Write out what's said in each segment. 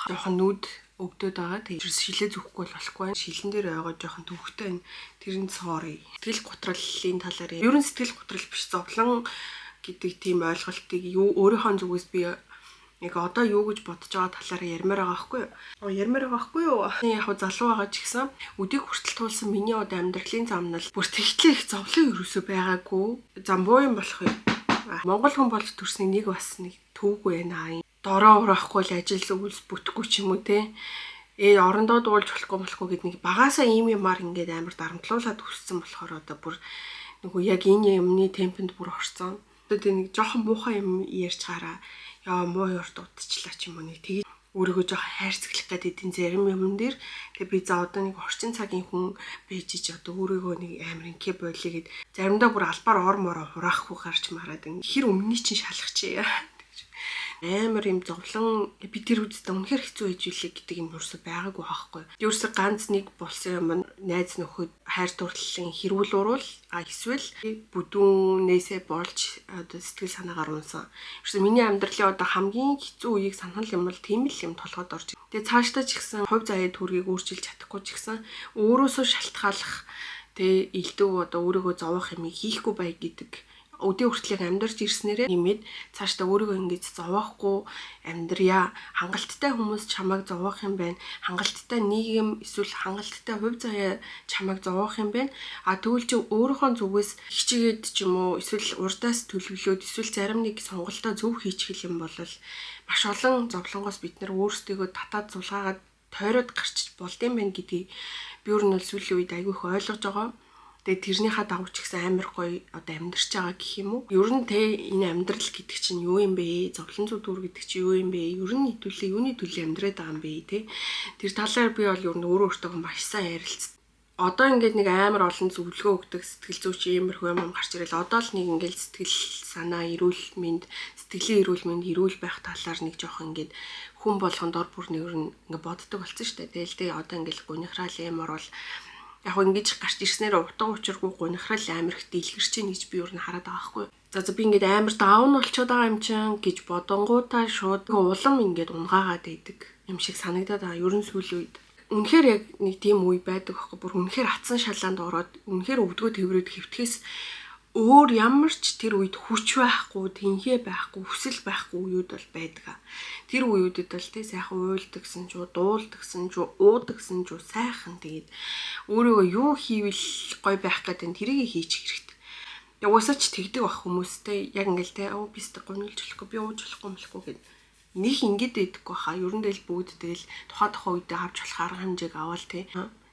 жоохон нүд өвдөд байгаа. Тэгээд шилээ зүхгүй болохгүй. Шилэн дээр байгаа жоохон төвхтэй байна. Тэрний sorry. Сэтгэл готроллын талаар ер нь сэтгэл готрол биш зовлон гэдэг тийм ойлголтыг өөрийнхөө зүгээс би яг одоо юу гэж бодож байгаа талаар ярмаар байгаа байхгүй юу? Ярмаар байгаа байхгүй юу? Яг залуу байгаа ч гэсэн өдийг хүртэл туулсан миний одоо амьдралын зам нь бүр тэгтлээ их зовлон ерөөсөө байгаагүй. Зам буу юм болох юм. Монгол хүн болж төрсний нэг бас нэг төвгүй байна. Дороо ураахгүй л ажил үйлс бүтэхгүй ч юм уу те. Орондоо дуулж болохгүй гэд нэг багаасаа ийм юмар ингээд амар дарамтлуулаад өссөн болохоор одоо бүр нөгөө яг энэ юмны темпэнд бүр орсон. Одоо нэг жоохон муухай юм ярьж гараа яа муу yorд удчихлаа ч юм уу нэг тэгээд өөрийгөө жоохон хайрцаглах гэдэг эдийн зарим юм дээр тэгээд би за одоо нэг орчин цагийн хүн бийжиж одоо өөрийгөө нэг амар инкэ бойлоо гэд заримдаа бүр албаар ор мороо хураахгүй гарч мараад хэр өмнөний чинь шалгач амар юм зовлон би тэр үедээ үнэхээр хэцүү байж үлээ гэдэг юм юусаа байгаагүй байхгүй. Юусаа ганц нэг болсон юм найз нөхөд хайр дурлалын хэрүүл урвал эсвэл бүдүүнээсээ болж одоо сэтгэл санаагаар унсан. Юусаа миний амьдралын одоо хамгийн хэцүү үеийг санах юм бол тийм л юм толгойд орж. Тэгээ цаашдаа ч ихсэн хувь заяа төргийг өөрчилж чадахгүй ч ихсэн өөрөөсөө шалтгааллах тэгээ илдүү одоо өөрийгөө зовоох юм хийхгүй бай гэдэг өдөө хүртлэх амьдарч ирснээрээ нэмээд цаашдаа өөрийгөө ингэж зовоохгүй амьдрья. Хангалттай хүмүүс чамайг зовоох юм байна. Хангалттай нийгэм эсвэл хангалттай хувь заяа чамайг зовоох юм байна. Тэгвэл чи өөрийнхөө зүгээс хичээгээд ч юм уу эсвэл урдаас төлөвлөөд эсвэл зарим нэг сонголтоо зөв хийчих юм бол маш олон зовлонгоос бид нар өөрсдийгөө татаад сулгаагаад тойроод гарч болдсон байх гэдгийг би өөр нь сүүлийн үед айгүй их ойлгож байгаа. Тэгээ тэрнийхээ дагуу ч гэсэн амар гоё одоо амьдарч байгаа гэх юм уу. Ер нь энэ амьдрал гэдэг чинь юу юм бэ? Зовлон зүдүүр гэдэг чинь юу юм бэ? Ер нь нийтүүлээ юуны төлөө амьдраад байгаа юм бэ те? Тэр талаар би бол ер нь өөрөө өөртөө маш сайн ярилцсан. Одоо ингээд нэг амар олон зөвлөгөө өгдөг сэтгэл зүйч иймэрхүү юм гарч ирэл одоо л нэг ингээд сэтгэл санаа эрүүл мэнд, сэтгэлийн эрүүл байх талаар нэг жоох ингээд хүн болгонд ор бүр нэг ингээд боддог болсон шүү дээ. Тэгэл одоо ингээд гунихраал юм орвол яг ингэж гарч ирснээр утга учиргүй гунихрал амар их дэлгэрч ийн гэж би юу н хараад байгаа байхгүй. За би ингэж амар даун болчиход байгаа юм чинь гэж бодонгуудаа шууд улам ингэж унгаагаад байдаг юм шиг санагдаад байгаа. Ер нь сүүлийн үед үнэхээр яг нэг тийм үе байдаг байхгүй. Бүр үнэхээр атсан шалаанд ороод үнэхээр өвдгөө тэврээд хэвтгэхээс өөр ямар ч тэр үед хүч байхгүй, тэнхээ байхгүй, хүсэл байхгүй үеуд бол байдаг. Тэр үеүүдэд бол тий сайхан уйлдагсан ч, дуулдагсан ч, уудагсан ч сайхан тэгээд өөрийгөө юу хийвэл гоё байх гэдэг нь тэрийг хийчих хэрэгтэй. Яг уусаач тэгдэг байх хүмүүстэй яг ингээл тий би өстө гонилж болохгүй, би ууж болохгүй гэд нэг ингэж байдаггүй хаа. Ер нь л бүгд тэгэл тухайн үедээ авч болох арга хэмжээг аваад тий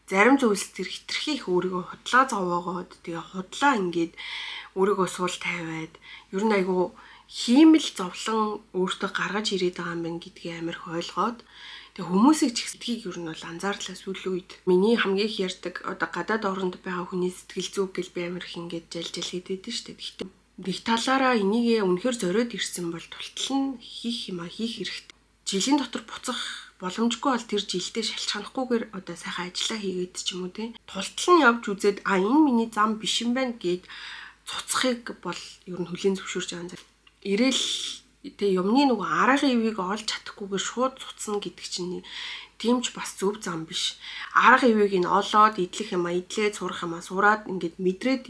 зарим зүйлс тэр хитрхи их өөрийгөө худлаа зовоогоод тэгээ худлаа ингээд өөрийгөө суул тавиад ер нь айгу хиймэл зовлон өөртөө гаргаж ирээд байгаа юм байна гэдгийг амар их ойлгоод тэгээ хүмүүсийг ч ихсдгийг ер нь бол анзаарлаа сүүлийн үед. Миний хамгийн их ярьдаг одоо гадаад оронд байгаа хүний сэтгэл зүг гэл би амар их ингээд жалжал хийдэд шүү дээ. Гэхдээ нэг талаараа энийг үнэхээр зориод ирсэн бол тултал нь хийх хэрэгтэй. Жилийн дотор буцах боломжгүй бол тэр жилдээ шалчханахгүйгээр одоо сайхан ажиллаа хийгээд ч юм уу тий. Тултал нь явж үзээд энэ миний зам биш юм байна гэд цуцхыг бол ер нь хүлийн зөвшөөрж байгаа юм. Ирээл тий юмны нөгөө аргын ивийг олж чадахгүйгээр шууд цуцна гэдэг чинь тийм ч бас зөв зам биш. Арга ивийг нь олоод идэх юм идлээд сурах юм сураад ингээд мэдрээд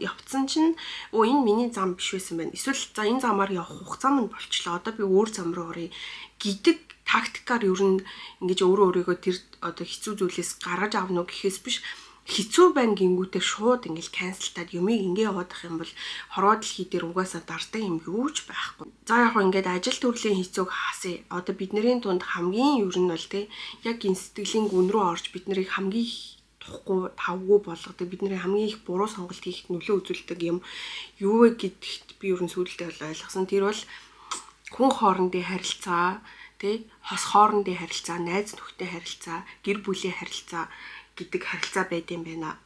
явцсан чинь энэ миний зам биш байсан байна. Эсвэл за энэ замаар явах хугацаа минь болчлоо. Одоо би өөр зам руу оръё гэдэг тактикаар ер нь ингэж өөрийгөө тэр одоо хэцүү зүйлээс гаргаж авна уу гэхээс биш хэцүү байна гингүүтээ шууд ингээл канселтаад юмыг ингээ яваадах юм бол хороо дэлхий дээр угаасаа дардаа юм юу ч байхгүй. За яг ингээд ажил төрлийн хэцүүг хаасъя. Одоо бидний дунд хамгийн ер нь бол тий яг энэ сэтгэлийн гүн рүү орж бид нарыг хамгийн тухгүй тавгүй болгодог бидний хамгийн их буруу сонголт хийхэд нөлөө үзүүлдэг юм юу вэ гэдэгт би ер нь сүүлдээ бол ойлгосон. Тэр бол хүн хоорондын харилцаа тий хос хоорондын харилцаа, найз нөхдөд харилцаа, гэр бүлийн харилцаа гэдэг харилцаа байд юм байна.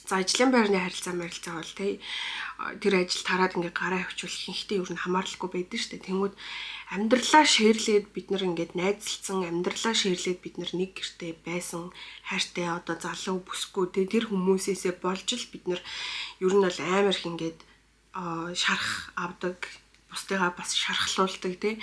За ажлын байрны харилцаа бол тий тэр ажил тараад ингээ гараа авчвал ихэнхдээ ер нь хамаарлахгүй байдаг шүү дээ. Тэнгүүд амьдралаа шеэрлээд бид нар ингээд найзалцсан амьдралаа шеэрлээд бид нар нэг гэртээ байсан хайртай одоо залуу бүсгүй тэр хүмүүсээсээ болж л бид нар ер нь бол амар их ингээд шарах авдаг бусдыгаа бас шархлуулдаг тий.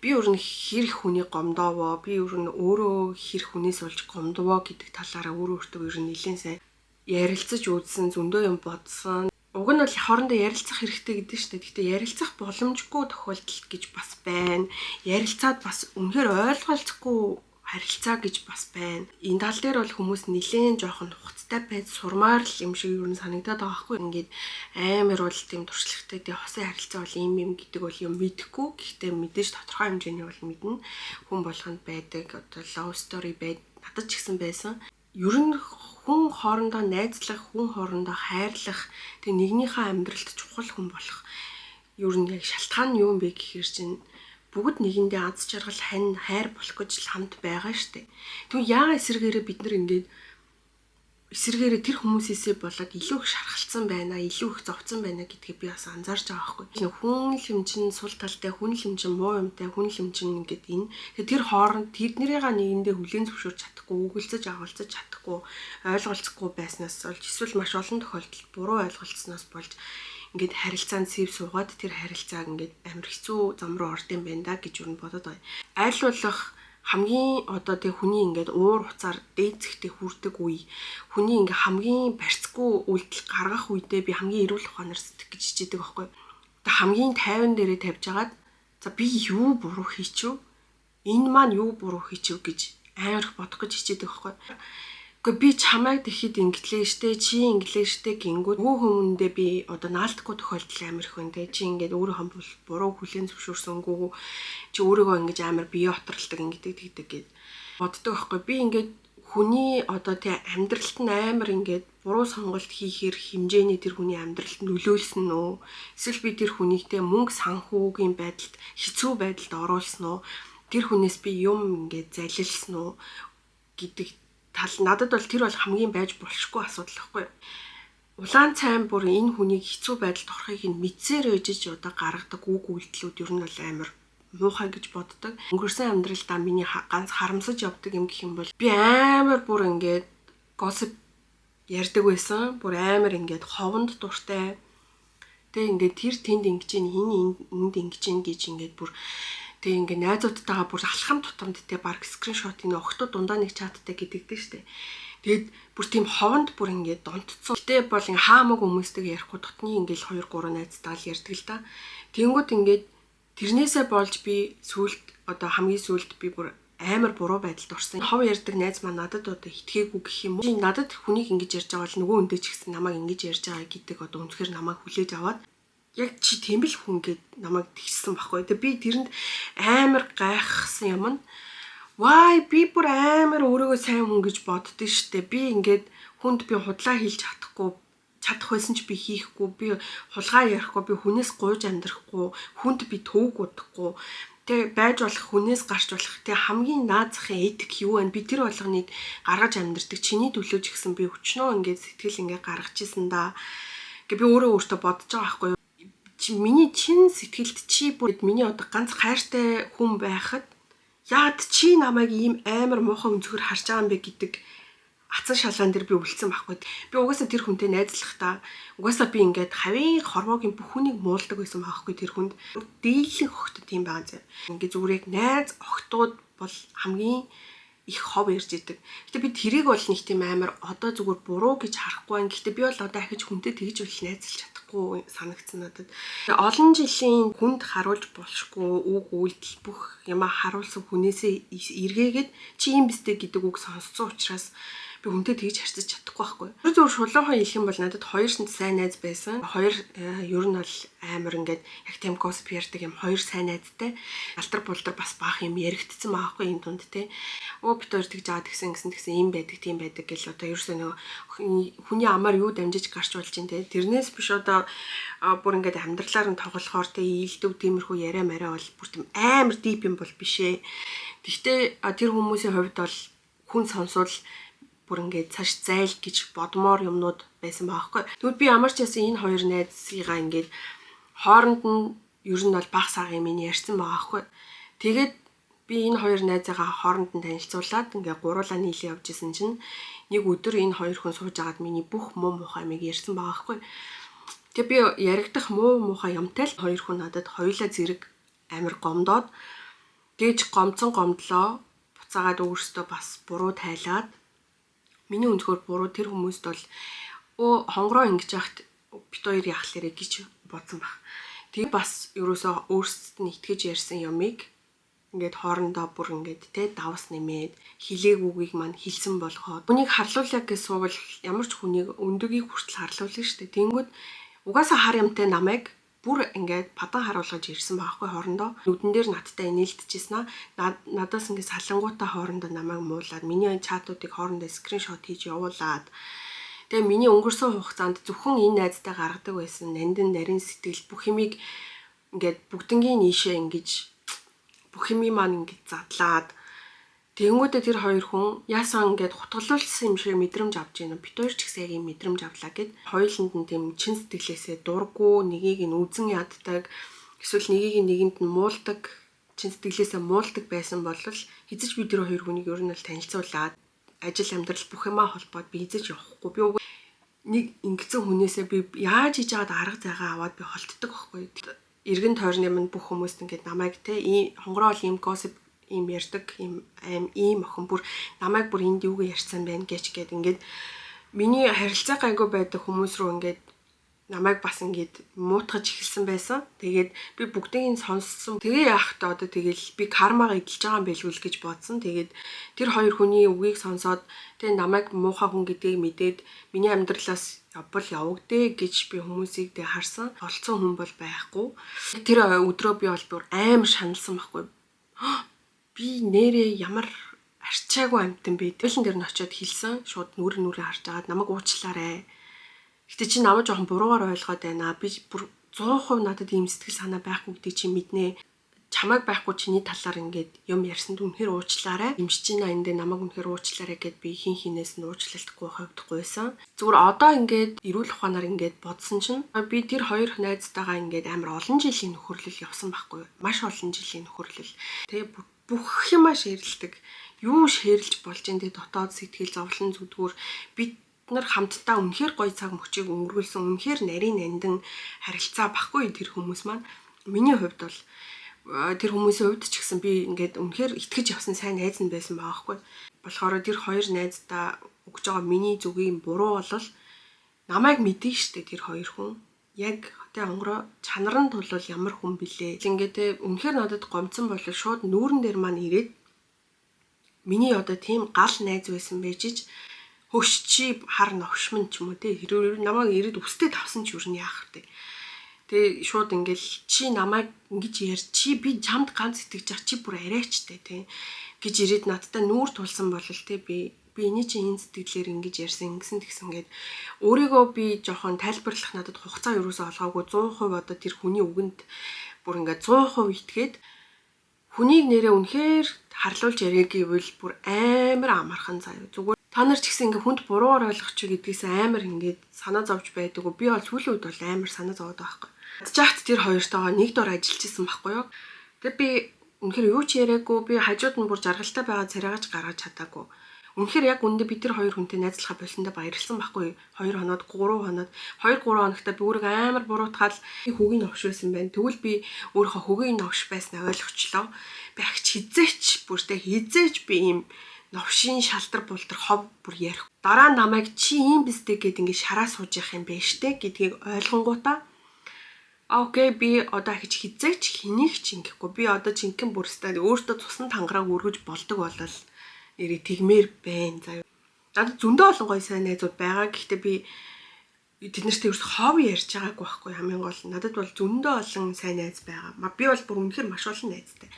би өөр нь хэр их хүний гомдоовоо, би өөр нь өөрөө хэр хүнээс болж гомдовоо гэдэг талаараа өөртөө ер нь нэлээд сайн ярилцаж үзсэн, зөндөө юм бодсон. Уг нь бол хоорондоо ярилцах хэрэгтэй гэдэг шүү дээ. Гэхдээ ярилцах боломжгүй тохиолдол гэж бас байна. Ярилцаад бас үнэхээр ойлголцохгүй харилцаа гэж бас байна. Энэ тал дээр бол хүмүүс нэлээд жоохон хуцтай байж сурмаар л юм шиг юу н санагдаад байгаа хгүй. Ингээд амар бол тийм туршлагатай тий хосын харилцаа бол юм гэдэг бол юм мэдэхгүй. Гэхдээ мэдээж тодорхой хэмжээний бол мэднэ. Хүн болгонд байдаг одоо love story надад ч гэсэн байсан. Ер нь хүн хоорондоо найзлах, хүн хоорондоо хайрлах, тэг нэгнийхээ амьдралд чухал хүн болох ер нь яг шалтгаан нь юу юм бэ гэхээр чинь бүгд нэгэндээ аз жаргал, хань, хайр болох гэж л хамт байгаа штэ. Тэгвэл яагаад эсэргээрээ бид нар ингээд эсэргээрээ тэр хүмүүсээсээ болоод илүү их шархалцсан байна, илүү их зовцсон байна гэдгийг би бас анзаарч байгаа байхгүй. Хүн лимчин сул талтай, хүн лимчин муу юмтай, хүн лимчин ингээд энэ. Тэр хооронд тэднэрийгээ нэгэндээ хүлээн зөвшөөрч чадахгүй, үгэлцэж агуулцаж чадахгүй, ойлголцохгүй байснаас болж эсвэл маш олон тохиолдолд буруу ойлголцсноос болж ингээд харилцаанд сэв суугаад тэр харилцааг ингээд амар хэцүү зам руу орд юм байна да гэж юу бодоод байна. Аль болох хамгийн одоо тэг хүний ингээд уур хуцаар дээцэхтэй хүрдэг үе, хүний ингээд хамгийн барьцгүй үйлдэл гаргах үедээ би хамгийн эрүүл ухаанаар сэтгэх гэж хичээдэг байхгүй. Тэг хамгийн тайван дээрээ тавьж агаад за би юу буруу хийчихв? Энэ маань юу буруу хийчихв гэж амар их бодох гэж хичээдэг байхгүй. Гэхдээ би чамайг тэгэхэд инглээ штэ, чи инглээ штэ гингүүд нөгөө хүмүүндээ би одоо наалдахгүй тохиолдол амар их байна те. Чи ингээд өөрийнхөө буруу хүлээн зөвшөөрсөнгүү, чи өөрийгөө ингэж амар бие оторлдог ингээд тэгдэг гэд боддог байхгүй. Би ингээд хүний одоо те амьдралд нь амар ингээд буруу сонголт хийхээр хэмжээний тэр хүний амьдралд нөлөөлсөн үү? Эсвэл би тэр хүнийгтэй мөнгө санхүүгийн байдалд хэцүү байдалд оруулсан уу? Тэр хүнээс би юм ингээд залилсан уу гэдэг тал надад бол тэр бол хамгийн байж болшгүй асуудал байхгүй. Улаан цайн бүр энэ хүнийг хэцүү байдалд орохыг нь мэдсээр ээжж одоо гаргадаг үг үйлдэлүүд ер нь бол амар муухай гэж боддог. Өнгөрсөн амьдралдаа миний ганц харамсаж явдаг юм гэх юм бол би амар бүр ингээд gossip ярьдаг байсан. Бүр амар ингээд ховонд дуртай. Тэг ингээд тэр тэнд ингэж энэ энд ингэж гэж ингээд бүр тэг ингээ найзуудтайгаа бүр алхам тутамд те баг скриншот ин огтуд дундаа нэг чаттай гэдэгдэн штэ. Тэгэд бүр тийм ховонд бүр ингээ донтцсон. Гэтэ бол ингээ хаамаг хүмүүстэйгээ ярихгүй дотны ингээл 2 3 найзтайгаа л ярьдаг л да. Тэнгүүд ингээд тэрнээсээ болж би сүлд одоо хамгийн сүлд би бүр амар буруу байдалд орсон. Хов ярьдаг найз маань надад одоо итгээгүй гэх юм уу. Надад хүнийг ингэж ярьж байгаа бол нөгөө өндөө ч гэсэн намайг ингэж ярьж байгаа гэдэг одоо үнэхээр намайг хүлээж аваад яг чи тийм л хүн гэд намайг тэгсэн байхгүй. Тэг би тэрэнд амар гайхсан юм нь вай би бүр амар өөрийгөө сайн хүн гэж боддөө штэ. Би ингээд хүнд би худлаа хийлж чадах байсан ч би хийхгүй, би хулгай ярихгүй, би хүнээс гуйж амьдрахгүй, хүнд би төвөг удахгүй. Тэг байж болох хүнээс гарч болох тэг хамгийн наазахын этик юу вэ? Би тэр болгоныг гаргаж амьдрдаг. Чиний төлөөж гисэн би өчнөө ингээд сэтгэл ингээд гаргаж исэн да. Гэ би өөртөө бодож байгаа байхгүй. Миний чин сэтгэлд чи бүр миний одоо ганц хайртай хүн байхад яад чи намайг ийм амар муухай өнцгөр харж байгаа юм бэ гэдэг ацан шалгаан дээр би үлдсэн байхгүй. Би угаасаа тэр хүнтэй найзлахдаа угаасаа би ингээд хавийн хорвоогийн бүх хүнийг муулдаг байсан байхгүй тэр хүнд. Дийлэн охтод тийм байгаа зэ. Ингээд зүгээр яг найз охтууд бол хамгийн их хов ирж идэг. Гэтэ би тэрийг бол нэг тийм амар одоо зүгээр буруу гэж харахгүй байна. Гэтэ би бол одоо ахиж хүнтэй тэгж үл найзалж чадахгүй санагдсан надад. Олон жилийн хүнд харуулж болшгүй үг үйлдэл бүх юма харуулсан хүнээсээ эргээгээд чи юм бистэ гэдэг үг сонссон учраас би хүнтэй тэгж харьцаж чадахгүй байхгүй. Тэр зөв шулуухан хэлэх юм бол надад 2 сайн найз байсан. 2 ер нь бол амар ингээд яг тийм gossip ярьдаг юм 2 сайн найзтай. Алтар булдар бас баах юм яригдсан байхгүй энэ дунд те. Өө бит хоёр тэгж аваад гэсэн ийм байдаг тийм байдаг гэл одоо ерөөсөө нөгөө хүний амаар юу дамжиж гарч болж ин те. Тэрнээс биш одоо бүр ингээд амьдралаар нь тоглохоор те ийэлдв тиймэрхүү яриа мараа бол бүр тийм амар deep юм бол бишээ. Гэхдээ тэр хүмүүсийн хувьд бол хүн сонсвол бүр ингээд цааш зайл гэж бодмоор юмнууд байсан баахгүй. Тэгвэл би ямар ч яасан энэ 2 найзыгаа ингээд хооронд нь ер нь бол баг сагийн миний ярьсан баахгүй. Тэгээд би энэ 2 найзыгаа хооронд нь танилцуулаад ингээд гуруулаа нийлээ явж исэн чинь нэг өдөр энэ 2 хүн сууж агаад миний бүх муу мухай амиг ярьсан баахгүй. Тэгээд би яригдах муу мухай юмтай л 2 хүн надад хоёулаа зэрэг амир гомдоод Тэгэж гомцон гомдлоо буцаагаад өөрөөсөө бас буруу тайлаад миний өнцгөр буруу тэр хүмүүст бол хонгороо ингэж яхад бит хоёр яхахлаарэ гэж бодсон баг. Тэг бас ерөөсөө өөрсдөд нь итгэж ярьсан юмыг ингээд хоорондоо бүр ингээд те давс нэмээд хилээгүйгийг маань хэлсэн болгоод хүнийг харлуулъя гэж суувал ямар ч хүнийг өндөгийг хүртэл харлуулна шүү дээ. Тэнгүүд угаасаа хар юмтай намайг бүр ингээд падан харуулгаж ирсэн байхгүй хоорондоо. Нүдэн дээр надтай инээлтжсэн надаас ингээд салангуудаа хоорондоо намайг муулаад миний чатуудыг хоорондоо скриншот хийж явуулаад тэгээ миний өнгөрсөн хугацаанд зөвхөн энэ найзтай гаргадаг байсан нандин нарийн сэтгэл бүх юмыг ингээд бүгднгийн нийшээ ингэж бүх юм маань ингэж задлаад тэнгүүдээ тэр хоёр хүн яасан ингээд хутгалуулсан юм шиг мэдрэмж авч байна. Бид хоёр ч гэсэн яг юм мэдрэмж авлаа гэд хоёуланд нь тийм чин сэтгэлээсээ дурггүй нэгийг нь үзэн яддаг эсвэл нэгийг нэгэнд нь муулдаг чин сэтгэлээсээ муулдаг байсан бол хизэж би тэр хоёр хүнийг ер нь л танилцуулаад ажил амьдрал бүх юмаа холбоод би хизэж явахгүй. Би нэг ингэсэн хүнээсээ би яаж хийж яагаад арга зайгаа аваад би холтдог байхгүй. Иргэн тойрны минь бүх хүмүүст ингээд намайг те хонгороо ийм gossip ийм ярьдаг ийм охин бүр намайг бүр энд юуг ярьсан байна гэд ингээд миний харилцаа гайгүй байдаг хүмүүс рүү ингээд намайг бас ингээд муутгаж эхэлсэн байсан. Тэгээд би бүгдийг нь сонссон. Тэгээ яахтаа одоо тэгэл би кармагаа эдэлж байгаа юм байлгүй л гэж бодсон. Тэгээд тэр хоёр хүний үгийг сонсоод тэгээ намайг муухай хүн гэдгийг мэдээд миний амьдралаас явагдээ гэж би хүмүүсийг тэг харсан. Олцсон хүн бол байхгүй. Тэр өдрөө би бол бүр амар шаналсан байхгүй. Би нэрээ ямар арчаагүй амтан бэ. Төлөн дээр нь очиод хэлсэн. Шууд нүрээ харж агаад намайг уучлаарай. Гэтэ чи намайг жоохон буруугаар ойлгоод байна. Би бүр 100% надад ийм сэтгэл санаа байхгүй гэдгийг чи мэднэ. Чамайг байхгүй чиний талаар ингээд юм ярьсанд үнэхээр уучлаарай. Имшиж байна энд намайг үнэхээр уучлаарай гэд би хин хинээс нь уучлалтгүй хавдахгүйсэн. Зүгээр одоо ингээд эрүүл ухаанаар ингээд бодсон чинь би тэр хоёр найзтайгаа ингээд амар олон жилийн нөхөрлөл явсан байхгүй. Маш олон жилийн нөхөрлөл. Тэгээ бүх юмаа шеэрлдэг. Юу шеэрлж болж энэ дотоод сэтгэл зовлон зүдгүүр бид нар хамтдаа үнэхээр гоё цаг мөчийг өнгөрүүлсэн үнэхээр нарийн нандин харилцаа баггүй тэр хүмүүс маань миний хувьд бол тэр хүмүүсийн хувьд ч гэсэн би ингээд үнэхээр итгэж явсан сайн найз нь байсан баахгүй. Болохоор тэр хоёр найздаа өгж байгаа миний зүгийн буруу бол намайг мэдэн штэ тэр хоёр хүн. Яг тэ онгороо чанарын тул бол ямар хүн блэ. Ингээд үнэхээр надад гомцсон бол шууд нүүрэн дээр маань ирээд миний одоо тийм гал найз байсан байж хөш чи хар новшмын ч юм уу те хэрвээ намайг ирээд үстэй тавсан ч юу яах вэ? Тэгээ шууд ингээл чи намайг ингэж ярьж чи би чамд ганц итгэж ах чи бүр арайчтай те гэж ирээд надтай нүүр тулсан бол те би эний чинь энэ сэтгэлээр ингэж ярьсан ингэсэн тэгсэнгээд өөрийгөө би жоохон тайлбарлах надад хугацаа юусоо олгоогүй 100% одоо тэр хүний үгэнд бүр ингээд 100% итгээд хүнийг нэрээ үнэхээр харлуулж яриа гэвэл бүр амар амархан заяа зүгээр та нар ч гэсэн ингээ хүнд буруугаар ойлгох чи гэдгээс амар ингээд санаа зовж байдаг. Би бол сүүлийн үед бол амар санаа зовоод байгаа байхгүй. Жагт тэр хоёртойгоо нэг дор ажиллаж исэн байхгүй юу. Тэгээ би үнэхээр юу ч яриаггүй би хажууд нь бүр жаргалтай байгаа царайгаач гаргаж чадаагүй. Үнэхээр яг үндэ би тэр хоёр хүнтэй найзлахаа болсондоо баярлсан байхгүй. 2 хоноод 3 хоноод 2-3 хоногта би өөрийгөө амар буруутгаад хөгийн новш байсан байна. Тэгвэл би өөрийнхөө хөгийн новш байснаа ойлгочлоо. Би агч хизээч бүртээ хизээч би ийм новшийн шалтар бултар хов бүр ярих. Дараа нь намайг чи ийм бистэй гэд ингэ шараа сууж явах юм бэ штэ гэдгийг ойлгонгуудаа окей би одоо хич хизээч хэнийг ч ингэхгүй би одоо жинхэнэ бүрстээ өөртөө цусан тангараг өргөж болдог болол нэрээ тэгмээр байна заяа. Надад зөндөө олон гоё сайн найзууд байгаа. Гэхдээ би тэднэртэй ерөөс хов ярьж байгаагүй байхгүй хамгийн гол. Надад бол зөндөө олон сайн найз байгаа. Би бол бүр үнэхээр маш олон найзтай.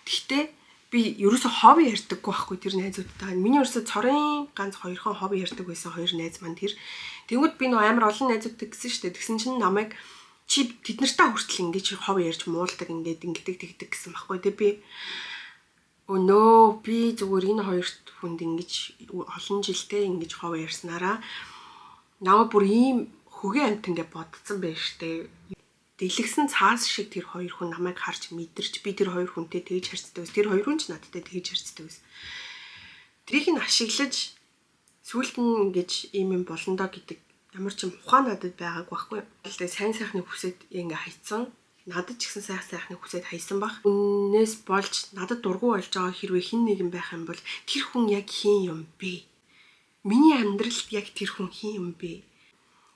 Гэхдээ би ерөөсө хов ярьдаггүй байхгүй тэр найзуудтай. Миний ерөөсө цорын ганц 2 хов ярьдаг байсан 2 найз маань тэр. Тэнгүүд би нөө амар олон найзуудтай гэсэн штэ. Тэгсэн чинь намайг чи тэд нартай хүртэл ингэж хов ярьж муулдаг ингээд тэгдэг гэсэн байхгүй. Тэгээ би өнөө би зүгээр энэ хоёрт хүнд ингэж олон жилдээ ингэж хов ярьснараа наваа бүр ийм хөгийн амт ингээд бодцсон байж штэ. Дэлгсэн цаас шиг тэр хоёр хүн намайг харж мэдэрч би тэр хоёр хүнтэй тэгж харцдаг ус. Тэр хоёр хүн ч надтай тэгж харцдаг ус. Трийг нь ашиглаж сүулт нь ингэж ийм юм болондоо гэдэг ямар ч юм ухаан надад байгаагүй байхгүй. Тэгээ сайн сайхны хүсэд ингээ хайцсан. надад ч гэсэн сайхныг хүсэж хайсан баг. Үннээс болж надад дургу болж байгаа хэрвээ хэн нэгэн байх юм бол тэр хүн яг хин юм бэ? Миний амьдралд яг тэр хүн хин юм бэ?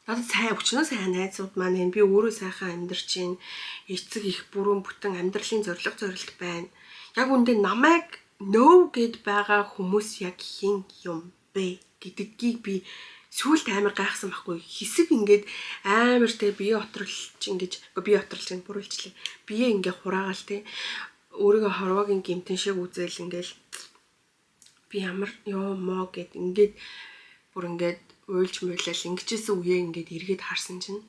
Надад сайн өчнөө сайн найзууд маань би өөрөө сайхан амьдарч байна. Эцэг их бүрэн бүтэн амьдралын зорилт байна. Яг үндэ намайг no гэд байгаа хүмүүс яг хин юм бэ гэдгийг би сүүлд амар гайхсан байхгүй. Хэсэг ингээд амар те бие отролч ингэж бие отролч нь бүрэлжлээ. Бие ингээ хураагаал те өөрийгөө хорвоогийн гэмтэн шиг үзэл ингээл би ямар ёо мо гэд ингээд бүр ингээд уйлж муулал ингэжсэн үеэ ингээд эргээд харсан чинь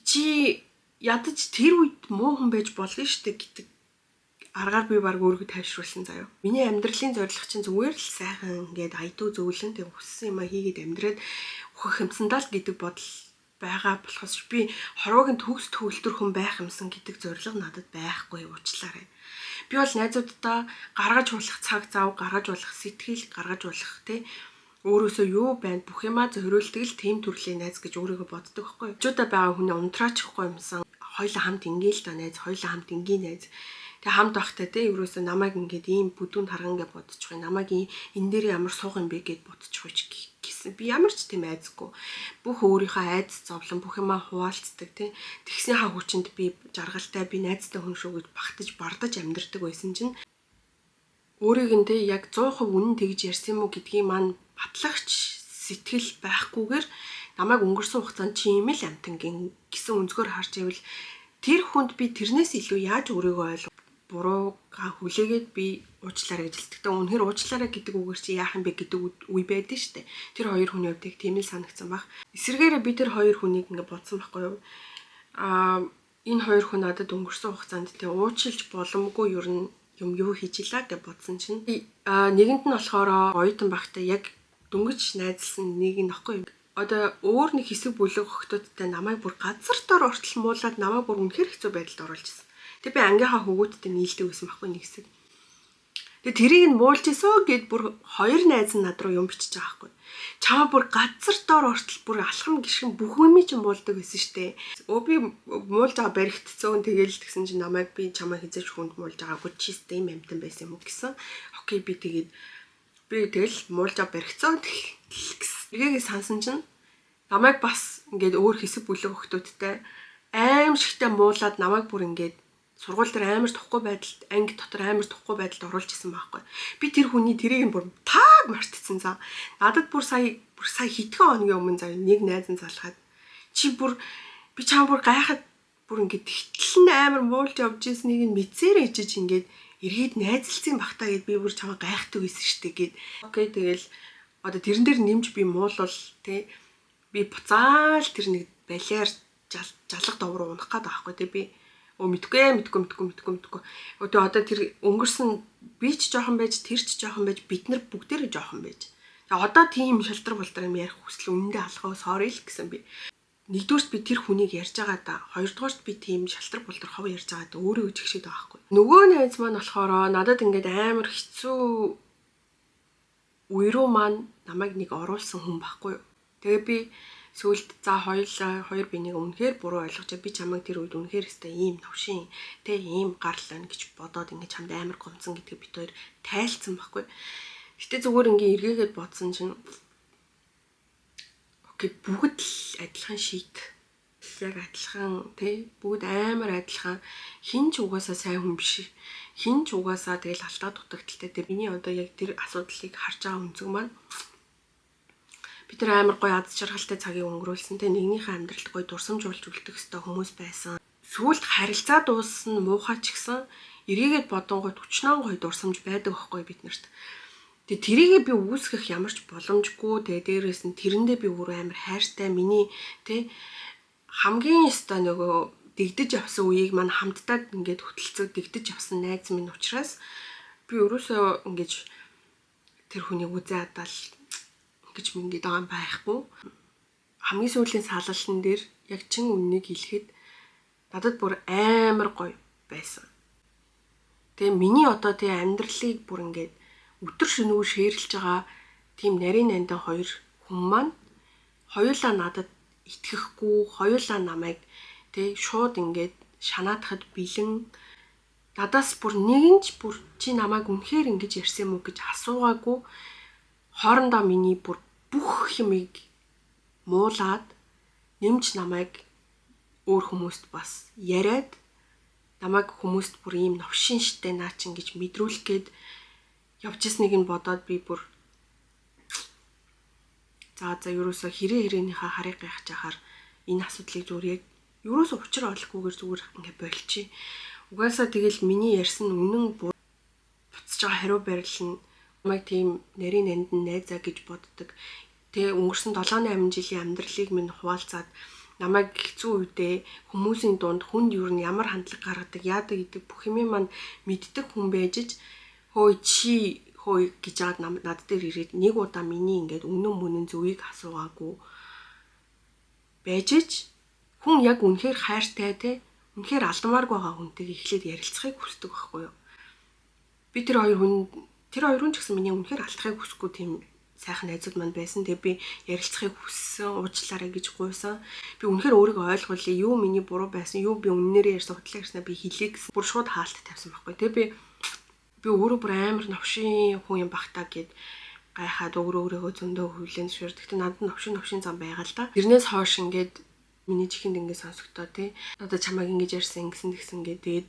чи ядаж тэр үед муу хүн байж болно штэ гэдэг аргаар би баг өөрийгөө тайвшруулсан заяа. Миний амьдралын зорилго чинь зүгээр л сайхан ингээд аядуу зөвлөн тэг хүссэн юм а хийгээд амьдраад ухах юмсандаа л гэдэг бодол байгаа болохоос би хорвоогийн төгс төвлөрөх хүн байх юмсан гэдэг зорилго надад байхгүй уучлаарай. Би бол найзуудтай гаргаж болох цаг зав, гаргаж болох сэтгэл, гаргаж болох те өөрөөсөө юу байна бүх юмаа зориулдаг л тийм төрлийн найз гэж өөрийгөө боддог байхгүй. Жуудаа байгаа хүний унтраачихгүй юмсан. Хоёлаа хамт ингээл та найз, хоёлаа хамт ингийн найз. Тэгээ хамт байхдаа те ерөөсөө намайг ингээд ийм бүдүүн тарган гэж бодчих юм. Намайг энэ дээр ямар суух юм бэ гэд бодчих үуч гэсэн. Би ямар ч тийм айцгүй. Бүх өөрийнхөө айц зовлон бүх юмаа хуваалцдаг те. Тэгснийхаа хүчинд би жаргалтай би найзтай хүн шүү гэж багтаж бардаж амьдрдаг байсан чинь өөрийг нь те яг 100% үнэн тэгж ярьсан юм уу гэдгийг маань батлагч сэтгэл байхгүйгээр намайг өнгөрсөн хугацаанд чи юм л амтангийн гэсэн өнцгөр харж ивэл тэр хүнд би тэрнээс илүү яаж өөрийгөө ойлгох бурууга хүлээгээд би уучлаарай гэж хэлдэг. Үнэхээр уучлаарай гэдэг үгээр чи яах юм бэ гэдэг үе байдаг штэ. Тэр хоёр хүний хувьд тийм л санагдсан баг. Эсвэргээрээ би тэр хоёр хүнийг ингээд бодсон байхгүй юу? Энэ хоёр хүн надад өнгөрсөн хугацаанд тэ уучлж боломгүй ер нь юм юу хийж илаа гэж бодсон чинь нэгэнд нь болохоор оюутан багтаа яг дөнгөж найзлсан нэг нь нөхгүй. Одоо өөр нэг хэсэг бүлэг охтуудтай намайг бүр газар дор ортол муулаад намайг бүр үнэхээр хэцүү байдалд оруулж ирсэн. Тэг би ангийнхаа хөвгүүдтэй нийлдэг байсан байхгүй нэг хэсэг. Тэг тэрийг нь муулж ийсөө гэд бүр хоёр найз нь над руу юм бичиж байгаа байхгүй. Чамаа бүр газар дор ортол бүр алхам гიშгэн бүх юм чинь муулдаг байсан штэ. Би муулж байгаа баригдцөөн тэгэл тэгсэн чинь намайг би чамаа хизээч хүнд муулж байгаагүй чистэ юм амтан байсан юм уу гэсэн. Окей би тэгэл муулж байгаа баригдцөөн гэсэн. Эгийг сансан чинь намайг бас ингээд өөр хэсэг бүлэг охтуудтай аимшигтай муулаад намайг бүр ингээд сургууль дээр амар тухгүй байдалд анги дотор амар тухгүй байдалд оруулж исэн байхгүй. Би тэр хүний тэрийг бүр тааг мартчихсан за. Надад бүр сая хэдхэн хоногийн өмнө заа нэг найз нь залхаад би чам бүр гайхаад бүр ингээд тэгтлэн амар муулж явж ирснийг нь мэдсээр ичиж ингээд эргээд найзалцсан бахтаа гэд би бүр чамаа гайхдаг байсан штэ гэд. Окей тэгэл одоо тэрэн дээр нэмж би муулвал те би буцаал тэр нэг балиар жалах дов руу унах гээд байгаа байхгүй те би мэдгүй. Одоо тэр өнгөрсөн би ч жоохон байж тэр ч жоохон байж бид нар бүгдээрээ жоохон байж. Тэгээ одоо тийм шалтар болдор юм ярих хүсэл үнэндээ алхаа sorry л гэсэн би. Нэгдүгээрт би тэр хүнийг ярьж байгаа да. Хоёрдугаарт би тийм шалтар болдор хов ярьж байгаа да. Өөрөө ичгшээд байгаа байхгүй. Нөгөө найз маань болохоор надад ингээд амар хэцүү үе рүү маань намайг нэг оруулсан хүн байхгүй юу. Тэгээ би сүүлд за хоёр бинийг үнэхээр буруу ойлгож би чамайг тэр үед үнэхээр өстэй ийм новшин тэ ийм гарлаа гэж бодоод ингэ чамд амар гомцсон гэдгийг бид хоёр тайлцсан байхгүй. Гэтэ зүгээр ингээ эргээгээд бодсон чинь окей бүгд л адилхан шийд. Яг адилхан тэ бүгд амар адилхан хин ч угаасаа сайн хүн биш. Хин ч угаасаа тэгэл алтаа дутагдaltaй. Тэ миний одоо яг тэр асуудлыг харж байгаа өнцөг маань бид нар амар гоё аз жаргалтай цагийг өнгөрүүлсэн те нэгнийхээ амьдралд гоё дурсамж болж үлдэх ёстой хүмүүс байсан. Сүүлд харилцаа дууссан муухай ч гэсэн эргээгээд бодонгууд өчнөө гоё дурсамж байдаг байхгүй бид нарт. Тэгээ тэрийгээ би үүсгэх ямар ч боломжгүй тэгээ дээрээс нь тэрэндээ би өөрөө амар хайртай миний те хамгийн өстой нөгөө дэгдэж явсан үеийг маань хамтдаа ингээд хөтөлцөө дэгдэж явсан найз минь учраас би өөрөөсөө ингэж тэр хүнийг үзээ хадаал гэж мингээд байгаа юм байхгүй. Хамгийн сүүлийн саллалн дээр яг чин үннийг хэлэхэд надад бүр амар гоё байсан. Тэгээ миний одоо тэгээ амьдралыг бүр ингээд өдөр шөнөгүй шеэрлж байгаа тийм нарийн нандан хоёр хүн маань хоёулаа надад итгэхгүй, хоёулаа намайг тэг шууд ингээд шанаатахад бэлэн надаас бүр нэгэнч бүр чи намайг үнэхээр ингэж ярьсан юм уу гэж асуугаагүй хоорондоо миний бүр бүх юмыг муулаад нэмж намайг өөр хүмүүст бас яриад намайг хүмүүст бүр ийм новшин штэ наа чин гэж мэдрүүлэх гээд явж ирснийг нь бодоод би бүр за ерөөсө хэрээнийхээ харыг гайхаж ахаар энэ асуудлыг зүгээр яг ерөөсө учир олохгүйгээр зүгээр ингээ болчих. Угаасаа тэгэл миний ярьсан үнэн буцаж байгаа хариу барил нь намайг тийм нарийн нандин найзаа гэж боддог. Тэгээ өнгөрсөн 7-8 жилийн амьдралыг минь хуваалцаад намайг хэцүү үедээ хүмүүсийн дунд хүнд юу н ямар хандлага гаргадаг яадаг гэдэг бүх юм маань мэддэг хүн байжж хөөе чи хөөе гэж аваад над дээр ирээд нэг удаа миний ингээд өмнө мөнийн зөвийг асуугаагүй байжж хүн яг үнэхээр хайртай те үнэхээр алдмаар байгаа хүнтэйг эхлээд ярилцахыг хүсдэг байхгүй юу? Би тэр хоёрын ч гэсэн миний үнэхээр алдахыг хүсэхгүй тийм сайхан найзууд манд байсан. Тэгээ би ярилцахыг хүссэн, уучлаарай гэж гуйсан. Би үнэхээр өөрийгөө ойлгуулъя. Юу миний буруу байсан, юу би үннээрээ ярьсан, хутлаа ярьснаа би хэлье гэсэн. Бүр шууд хаалт тавьсан байхгүй. Тэгээ би өөрөө бүр амар новшин хүн юм бахтаа гэд гайхаад өөрийгөө зөндөө хүлээн зөвшөөрдөг. Тэгтээ надад новшин зам байгаа л да. Тэрнээс хойш ингээд миний чихэнд ингэ сонсогдоо тий. Одоо чамайг ингэж ярьсан ингэсэн гэдэг.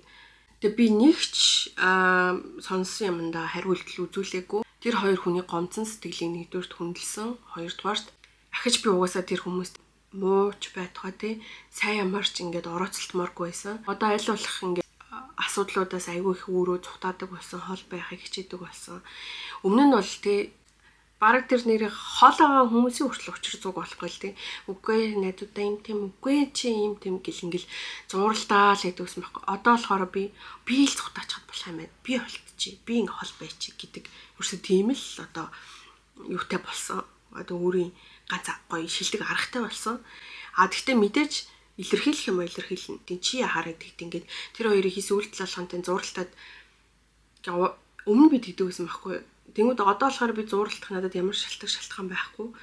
Тэгээ би нэгч сонссон юмдаа хариу үйлдэл үзүүлээгүй. Тэр хоёр хүний гомцон сэтгэлийг нэгдүгээрт хүндэлсэн. Хоёрдугаарт ахиж би угаасаа тэр хүмүүст мууч байтугай тий. Сайн ямарч ингээд орооцолтмооргүй байсан. Одоо аль болох ингээд асуудлуудаас айгүй их өөрөө цухтаадаг болсон, хол байхыг хичээдэг болсон. Өмнө нь бол тий бараг тэр нэрийг хол байгаа хүмүүсийн хүртэл учир зүг болохгүй л тий. Үгүй найдуудаа юм тийм үгүй чи юм тийм гэл ингээл зууралдаа л гэдэгсэн байхгүй. Одоо болохоор би л цухтаачихад болох юм байна. Би болтчи. Би ингээ хол байчи гэдэг. Ерөөсөө тийм л одоо юутай болсон. Одоо өөрийн ганц гоё шилдэг аргатай болсон. Тэгтээ мэдээж илэрхийлэх юм илэрхийлнэ. Тий чи яхаараа тэгт ингээд тэр хоёрын хийсэн үйлдэл болгонтой зууралтад өмнө би тэгдэг байсан байхгүй. Тэнгүүд одоо болохоор би зууралдах надад ямар шалтгаан байхгүй.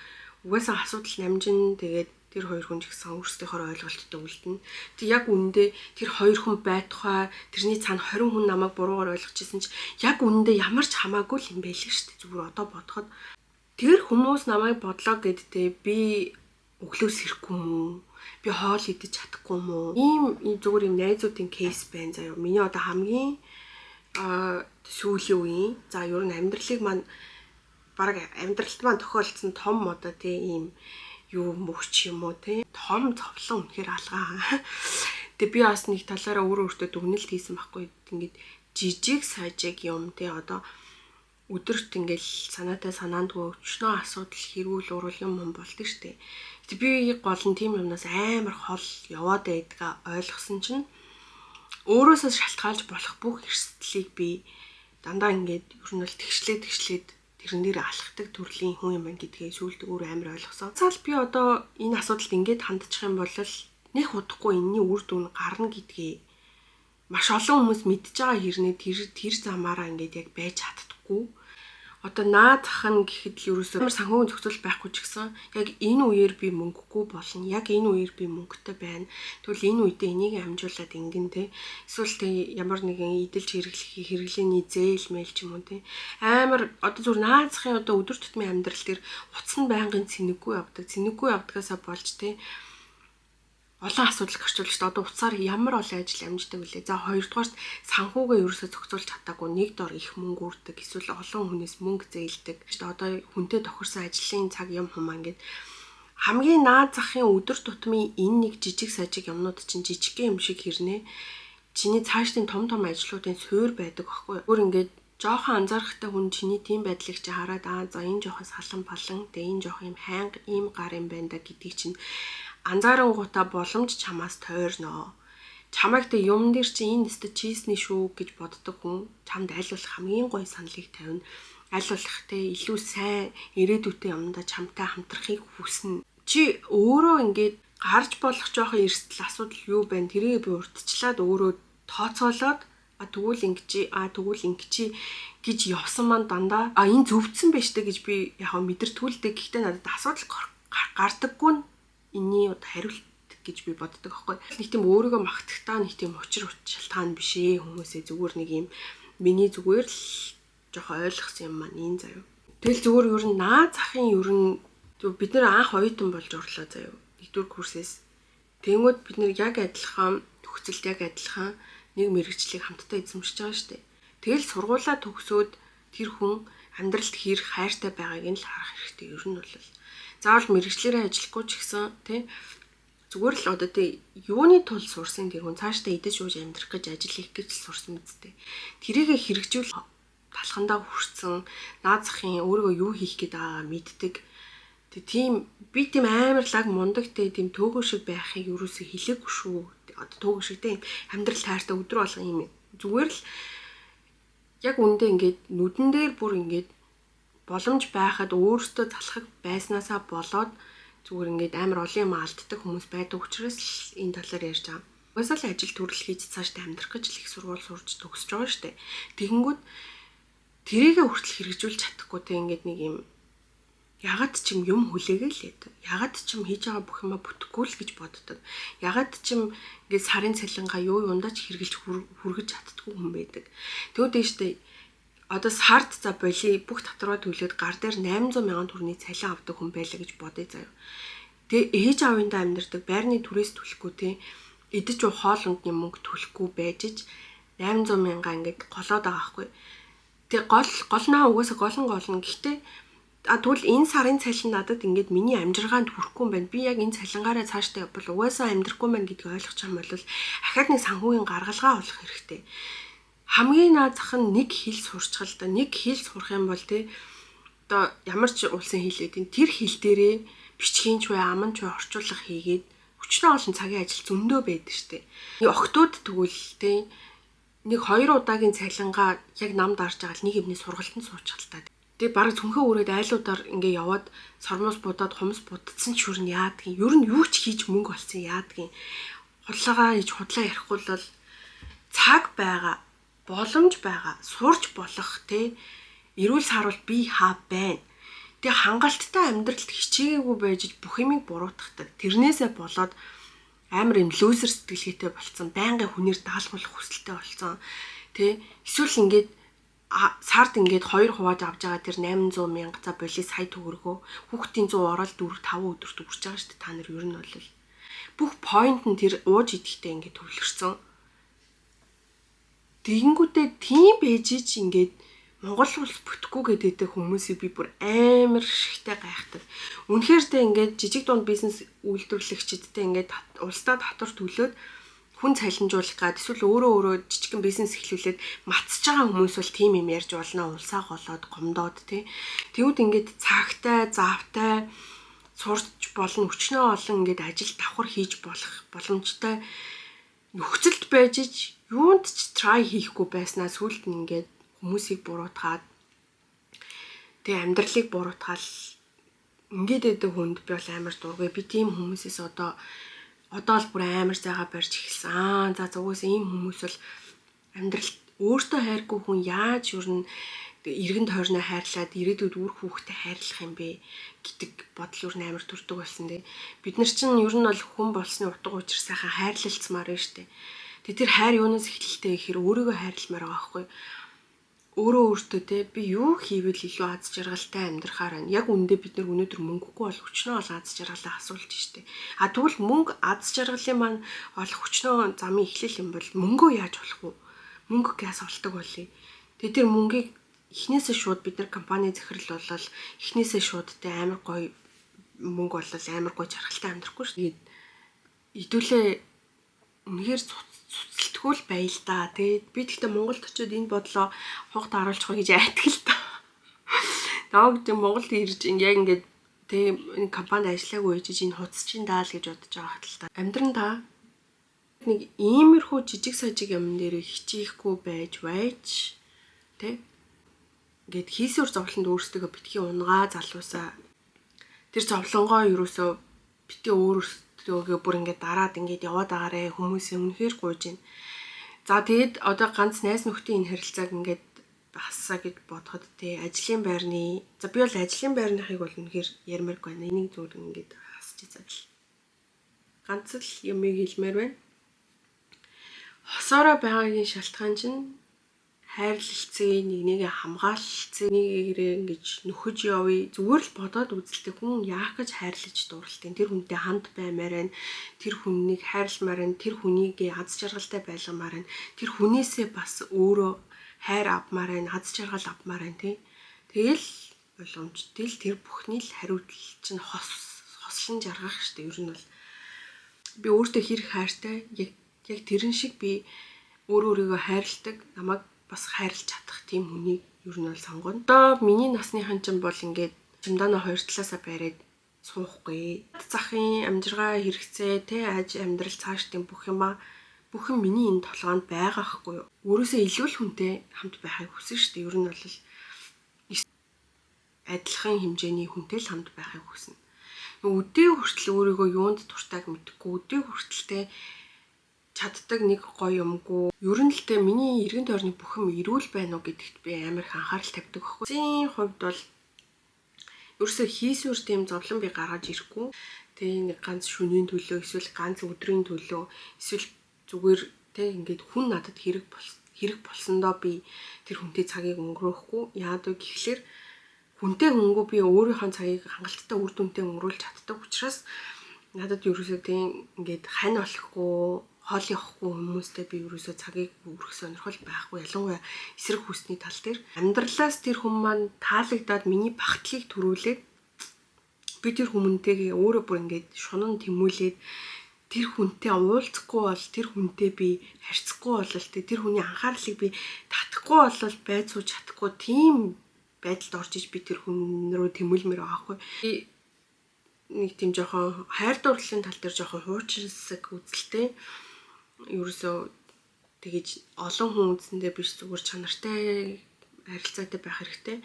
Угаасаа асуудал намжин тэгээд тэр хоёр хүн ч гэсэн өөрсдийнхөө ойлголттой үлдэнэ. Тэг яг үнэндээ тэр хоёр хүн байтугай тэрний цаана 20 хүн намайг буруугаар ойлгочихсон ч яг үнэндээ ямар ч хамаагүй л юм байлээ шүү дээ. Зүгээр одоо бодоход тэр хүмүүс намайг бодлоо гэддээ би өглөөс ирэхгүй юм уу? Би хоол идэж чадахгүй юм уу? Ийм зүгээр юм найзуудын кейс байна заяа. Миний одоо хамгийн сүүлийн үеийн за ер нь амьдралыг маань бараг амьдралд маань тохиолдсон том одоо тийм юу мөвч юм уу те том зовлон үнэхээр алгаа. Тэгээ би бас нэг талаараа өөртөө дүгнэлт хийсэн байхгүй. Ингээд жижиг сажиг юм те одоо өдөрт ингээл санаатай санаандгүй өчнөө асуудал хэрүүл урал юм болдог штэ. Тэг би гол нь тийм юмнаас амар хол яваад байдгаа ойлгосон чинь өөрөөсөө шалтгаалж болох бүх эрсдлийг би дандаа ингээд ер нь бол тэгшлээд тэрэн дээр алхдаг төрлийн хүн юм байна гэдгээ сүүлд өөр амар ойлгосон. Цаал би одоо энэ асуудалд ингээд хандчих юм бол нэг удахгүй энэний үр дүн гарна гэдгээ маш олон хүмүүс мэдж байгаа хэрнээ тэр замаараа ингээд яг байж чаддаггүй. Одоо наадах нь гэхэд л ерөөсөө амар санхүүгийн зохицол байхгүй ч гэсэн яг энэ үеэр би мөнгөгүй болно. Яг энэ үеэр би мөнгөтэй байна. Тэгвэл энэ үедээ энийг амжуулаад ингэн те. Эсвэл те ямар нэгэн идэлж хэрэглээний зээл мэйл ч юм уу те. Амар одоо зүгээр наадахын одоо өдөр тутмын амьдрал дээр утас нь байнгын цэнэггүй явдаг. Цэнэггүй явдгаасаа болж те. Олон асуудал гарчулж та одоо уцаар ямар олон ажил амждаг вүлээ. За хоёрдугаарт санхүүгээ ерөөсөө зохицуулж чадаагүй нэг дор их мөнгө үрдэг. Эсвэл олон хүнээс мөнгө зээлдэг. Одоо хүнтэй тохирсон ажлын цаг юм хумаа ингээд хамгийн наад захын өдөр тутмын энэ нэг жижиг сажиг юмнууд чинь жижигхэн юм шиг хэрнээ. Чиний цаашдын том ажлуудын суурь байдаг байхгүй. Өөр ингээд жоохон анзаарахтай хүн чиний тийм байдлыг чи хараад за энэ жоохон салан балан тэгээ энэ жоох юм хайнга ийм гар юм байна да гэдгийг чинь анзаарангуудаа боломж чамаас тойрноо. Чамайг тэ юм дээр чи энэ өстө чийсний шүү гэж боддог хүн чамд аль болох хамгийн гоё саналыг тавина. Аль болох тэ илүү сайн ирээдүйтэй юмдаа чамтай хамтрахыг хүснэ. Чи өөрөө ингээд гарч болох жоохон эрсдэл асуудал юу байна тэрийг би урдчлаад өөрөө тооцоолоод тэгвэл ингэж гэж явсан маань дандаа энэ зөвцсөн байж тэ гэж би яг мэдэртгүүлдэг. Гэхдээ надад асуудал гардаггүй нь энэний хариулт гэж би боддог аахгүй. Нэг тийм өөрийгөө магтахтаа нэг тийм учир шалтгаан биш ээ хүмүүсээ зүгээр нэг юм миний зүгээр л жоохон ойлгосон юм маань энэ заяа. Тэгэл зүгээр ер нь наад захын ер нь бид нэр анх оюутан болж орлоо заяа. 1-р курсээс. Тэнгүүд бид нэр яг адилхан төгсөлт яг адилхан нэг мэрэгчлийг хамтдаа эзэмшиж байгаа шүү дээ. Тэгэл сургуулаа төгсөөд тэр хүн амьдралд хэрэг хайртай байгааг нь л харах хэрэгтэй. Ер нь бол заавал мэрэгчлэрээ ажиллахгүй ч гэсэн тий зүгээр л одоо тий юуны тулд сурсан тэр хүн цаашдаа идэж ууж амьдрах гэж ажил хийх гэж сурсан үсттэй. Тэрийг хэрэгжүүл талхандаа хүрсэн наад захын өөрийгөө юу хийх гээд байгаагаа мэддэг. Тийм би тийм амар лаг мундагтэй тийм төөгөө шиг байхыг юусоо хэлээгүй шүү. Одоо төөгөө шиг тийм амьдрал тайртай өдрө болгон юм. Зүгээр л яг үндэ ингээд нүдэн дээр бүр ингээд боломж байхад өөрөөсөө залхах байснаасаа болоод зүгээр ингээд амар олон юм алддаг хүмүүс байдаг учраас энэ талаар ярьж байгаа. Угаасаа л ажил төрөл хийж цаашдаа амьдрах гэж л их сургууль сурж төгсөж байгаа шүү дээ. Тэгэнгүүт тэрийгэ хүртэл хэрэгжүүлж чадахгүй те ингээд нэг юм ягаад ч юм хүлээгээл лээд. Ягаад ч хийж байгаа бүх юмаа бүтэхгүй л гэж боддог. Ягаад ч ингээд сарын цалингаа юу юундаач хэрглэж хүргэж чаддгүй хүн байдаг. Тэгвэл дэжтэй одоо сард за боли бүх татвараа төлөөд гар дээр 800 мянган төгрөгийн цалин авдаг хүн байлаа гэж бодъё заяа. Тэгээ ээж аавындаа амьдрдаг байрны түрээс төлөхгүй те идэж уу хоолундны мөнгө төлөхгүй байж 800 мянга ингээд голоод байгаа хгүй. Тэгээ голноо угаасаа голн. Гэхдээ тэгвэл энэ сарын цалин надад ингээд миний амжиргаанд хүрэхгүй юм байна. Би яг энэ цалингаараа цаашдаа явбал угаасаа амьдрахгүй байна гэдгийг ойлгох юм бол ахаад нэг санхүүгийн гаргалгаа олох хэрэгтэй. Хамгийн наад зах нь нэг хэл сурчхал да. Нэг хэл сурах юм бол тий одоо ямар ч улсын хэл гэдэг тэр хэл дээрээ бичгийн ч бай, аман ч бай орчуулга хийгээд өчнөө олон цагийн ажил зөндөө байдаг штэ. Нэг октод тэгвэл тий нэг 2 удаагийн цалингаа яг нам дарж байгаа л нэг юмний сургалтанд суучхал та. Тэгээ бараг цүнхээ өрөөд айлуудаар ингээ яваад сормоос будаад хумс будцсан ч юу яадгийн. Ер нь юу ч хийж мөнгө олсон яадгийн. Худлаагаа хийж худлаа ярихгүй бол цаг байгаа, боломж байгаа, сурч болох те эрүүл саруул би хаа байна. Тэгээ хангалттай амьдралд хичээгээгүй байж бүх юмыг буруутгадаг. Тэрнээсээ болоод амар юм лүүзер сэтгэлгээтэй болцсон, байнгын хүнээр даалгуулах хүсэлтэй болцсон. Тэ эсвэл ингээд сард ингээд 2 хувааж авж байгаа тэр 800 мянга за боли сая төгрөгөө хүүхдийн 100 ороод 4-5 өдөрт үрж байгаа шүү дээ. Та нар ер нь бол бүх point нь тэр ууж идэхтэй ингээд төвлөрсөн. Тэгэнгүүтээ тийм байж ч ингээд Монгол улс бүтэхгүй гэдэг хүмүүсийг би бүр амар шигтэй гайхдаг. Үнэхээр тэ ингээд жижиг дунд бизнес үйлдвэрлэгчдтэй ингээд улсдаа татвар төлөөд хүн цалинжуулах гад эсвэл өөрөө жижигэн бизнес эхлүүлээд матсаж байгаа хүмүүс бол тийм юм ярьж болно. Улсаа голоод гомдоод тий. Тэгвэл ингээд цагтай, завтай сурч болно. Өчнөө олон ингээд ажил давхар хийж болох боломжтой нөхцөлд байж юунд ч try хийхгүй байснаа сүлд нь ингээд хүмүүсийг буруутгаад тэгээ амьдралыг буруутгаал ингээд эдэг хүнд би бол амар дургүй. Би тийм хүмүүсээс одоо л бүр амар зайгаа барьж эхэлсэн. За угсаа ийм хүмүүс бол амьдралд өөртөө хайргүй хүн яаж юу н эргэн тойрноо хайрлаад ирээдүйд үр хүүхдэд хайрлах юм бэ гэдэг бодол юу амар төрдөг болсон дээ. Бид нар чинь ер нь бол хүн болсны утга учир сайхан хайрлалцмаар байна штэ. Тэр хайр юунаас эхэлтэй гэхээр өөрийгөө хайрламаар байгаа байхгүй. Өөртөө те би юу хийвэл илүү аз жаргалтай амьдрахаар байна. Яг үндэ бид нар өнөөдөр мөнгөгүй бол өчнөө ол аз жаргалаа асуулж штэ. Тэгвэл мөнгө аз жаргалын маань олох өчнөө замын эхлэл юм бол мөнгөө яаж олох вэ? Мөнгө газ олдог болъё. Тэр мөнгийг эхнээсээ шууд бид нар компани захирал болол эхнээсээ шууд те амар гоё мөнгө болол амар гоё жаргалтай амьдрахгүй штэ. Идүүлээ үнэхээр цуцлтгүүл байл та. Тэгээд би тэгтээ Монголд очиод энэ бодлоо хугад харуулчих гэж айдаг л та. Нааг тийм Монголд ирж яг ингээд тийм энэ компанид ажиллаагүй гэж энэ хуцчин даал гэж бодож байгаа хэл та. Амьдран та нэг иймэрхүү жижиг сажиг юм дээр хичээхгүй байж тэ ингээд хийсвэр зовлонд өөрсдөө битгий унгаа залуусаа тэр зовлонгоо юусоо битгий өөрсдөө бүр ингээд дараад ингээд яваад байгаарэ хүмүүсээ үнэхээр гуйж байна. За тэгээд одоо ганц найз нөхдийн энэ харилцааг ингээд бассаа гэж бодоход тий ажлын байрны за би бол ажлын байрныхыг бол үнэхээр ярмааргүй байна. Энийг зүгээр ингээд хасч заавал. ганц л юмыг хэлмээр байна. Хосоороо байгаагийн шалтгаан чинь хайрлалцгийг, нэгнийг хамгаалалцгийг, нэгээрээ ингэж нөхөж явъя. Зүгээр л бодоод үзэлтэй хүн яах гэж хайрлаж дурлалт. Тэр хүнтэй хамт баймаар байна. Тэр хүнийг хайрламаар байна. Тэр хүнийг аз жаргалтай байлгамаар байна. Тэр хүнээсээ бас өөрөө хайр авмаар байна. аз жаргал авмаар байна тий. Тэгэл боломжтой л тэр бүхний л хариуцлал чинь хослон жаргах штэ. Ер нь бол би өөртөө хэрэг хайртай яг тэрэн шиг би өөрийгөө хайрладаг, намайг бас хайрлаж чадах тийм хүнийг ер нь бол сонгоно. Одоо миний насныхан чинь бол ингээд чимдаана хоёр талаасаа бариад суухгүй. Захын амжиргаа хэрэгцээ те аж амьдрал цаашдын бүх юм миний энэ толгоонд байгаа хгүй юу. Өөрөөсөө илүү л хүнтэй хамт байхыг хүсэн шүү дээ. Ер нь бол адилхан хэмжээний хүнтэй л хамт байхыг хүснэ. Өдөө хүртэл өөрийгөө юунд дуртайг мэдхгүй, өдөө хүртэлтэй чаддаг нэг гоё юмгүй. Ер нь л тэ миний эргэн тойрны бүх юм эрүүл байна уу гэдэгт би амар их анхаарал тавьдаг байхгүй. Зин хувьд бол ерөөсөө хийсвэр тийм зовлон би гаргаж ирэхгүй. Тэгээ нэг ганц шөнийн төлөө эсвэл ганц өдрийн төлөө эсвэл зүгээр тэг ингээд хүн надад хэрэг болсондоо би тэр хүнтэй цагийг өнгөрөөхгүй. Яагаад вэ гэхлээр хүнтэй хүнгүй би өөрийнхөө цагийг хангалттай үр дүнтэй өнгөрүүлж чаддаг учраас надад ерөөсөө тийм ингээд хань болохгүй, хоол явахгүй хүмүүстэй би ерөөсөө цагийг өнгөрөх сонирхол байхгүй. Ялангуяа эсрэг хүсний тал дээр амьдралаас тэр хүн маань таалагдаад миний багтлыг төрүүлээд би тэр хүмүүнтэйгээ өөрөө бүр ингээд шунан тэмүүлээд тэр хүнтэй уулзахгүй бол тэр хүнтэй би харьцахгүй бол тэр хүний анхаарлыг би татахгүй бол байд сууж чадахгүй тийм байдалд орж иж би тэр хүн рүү тэмүүлмээр байгаа хгүй. Нэг тийм жоохон хайр дурлалын тал дээр жоохон хуучинсаг үзэлтэй. Ерөөсөө тэгэж олон хүн үзэндээ биш зүгээр чанартай харилцаатай байх хэрэгтэй.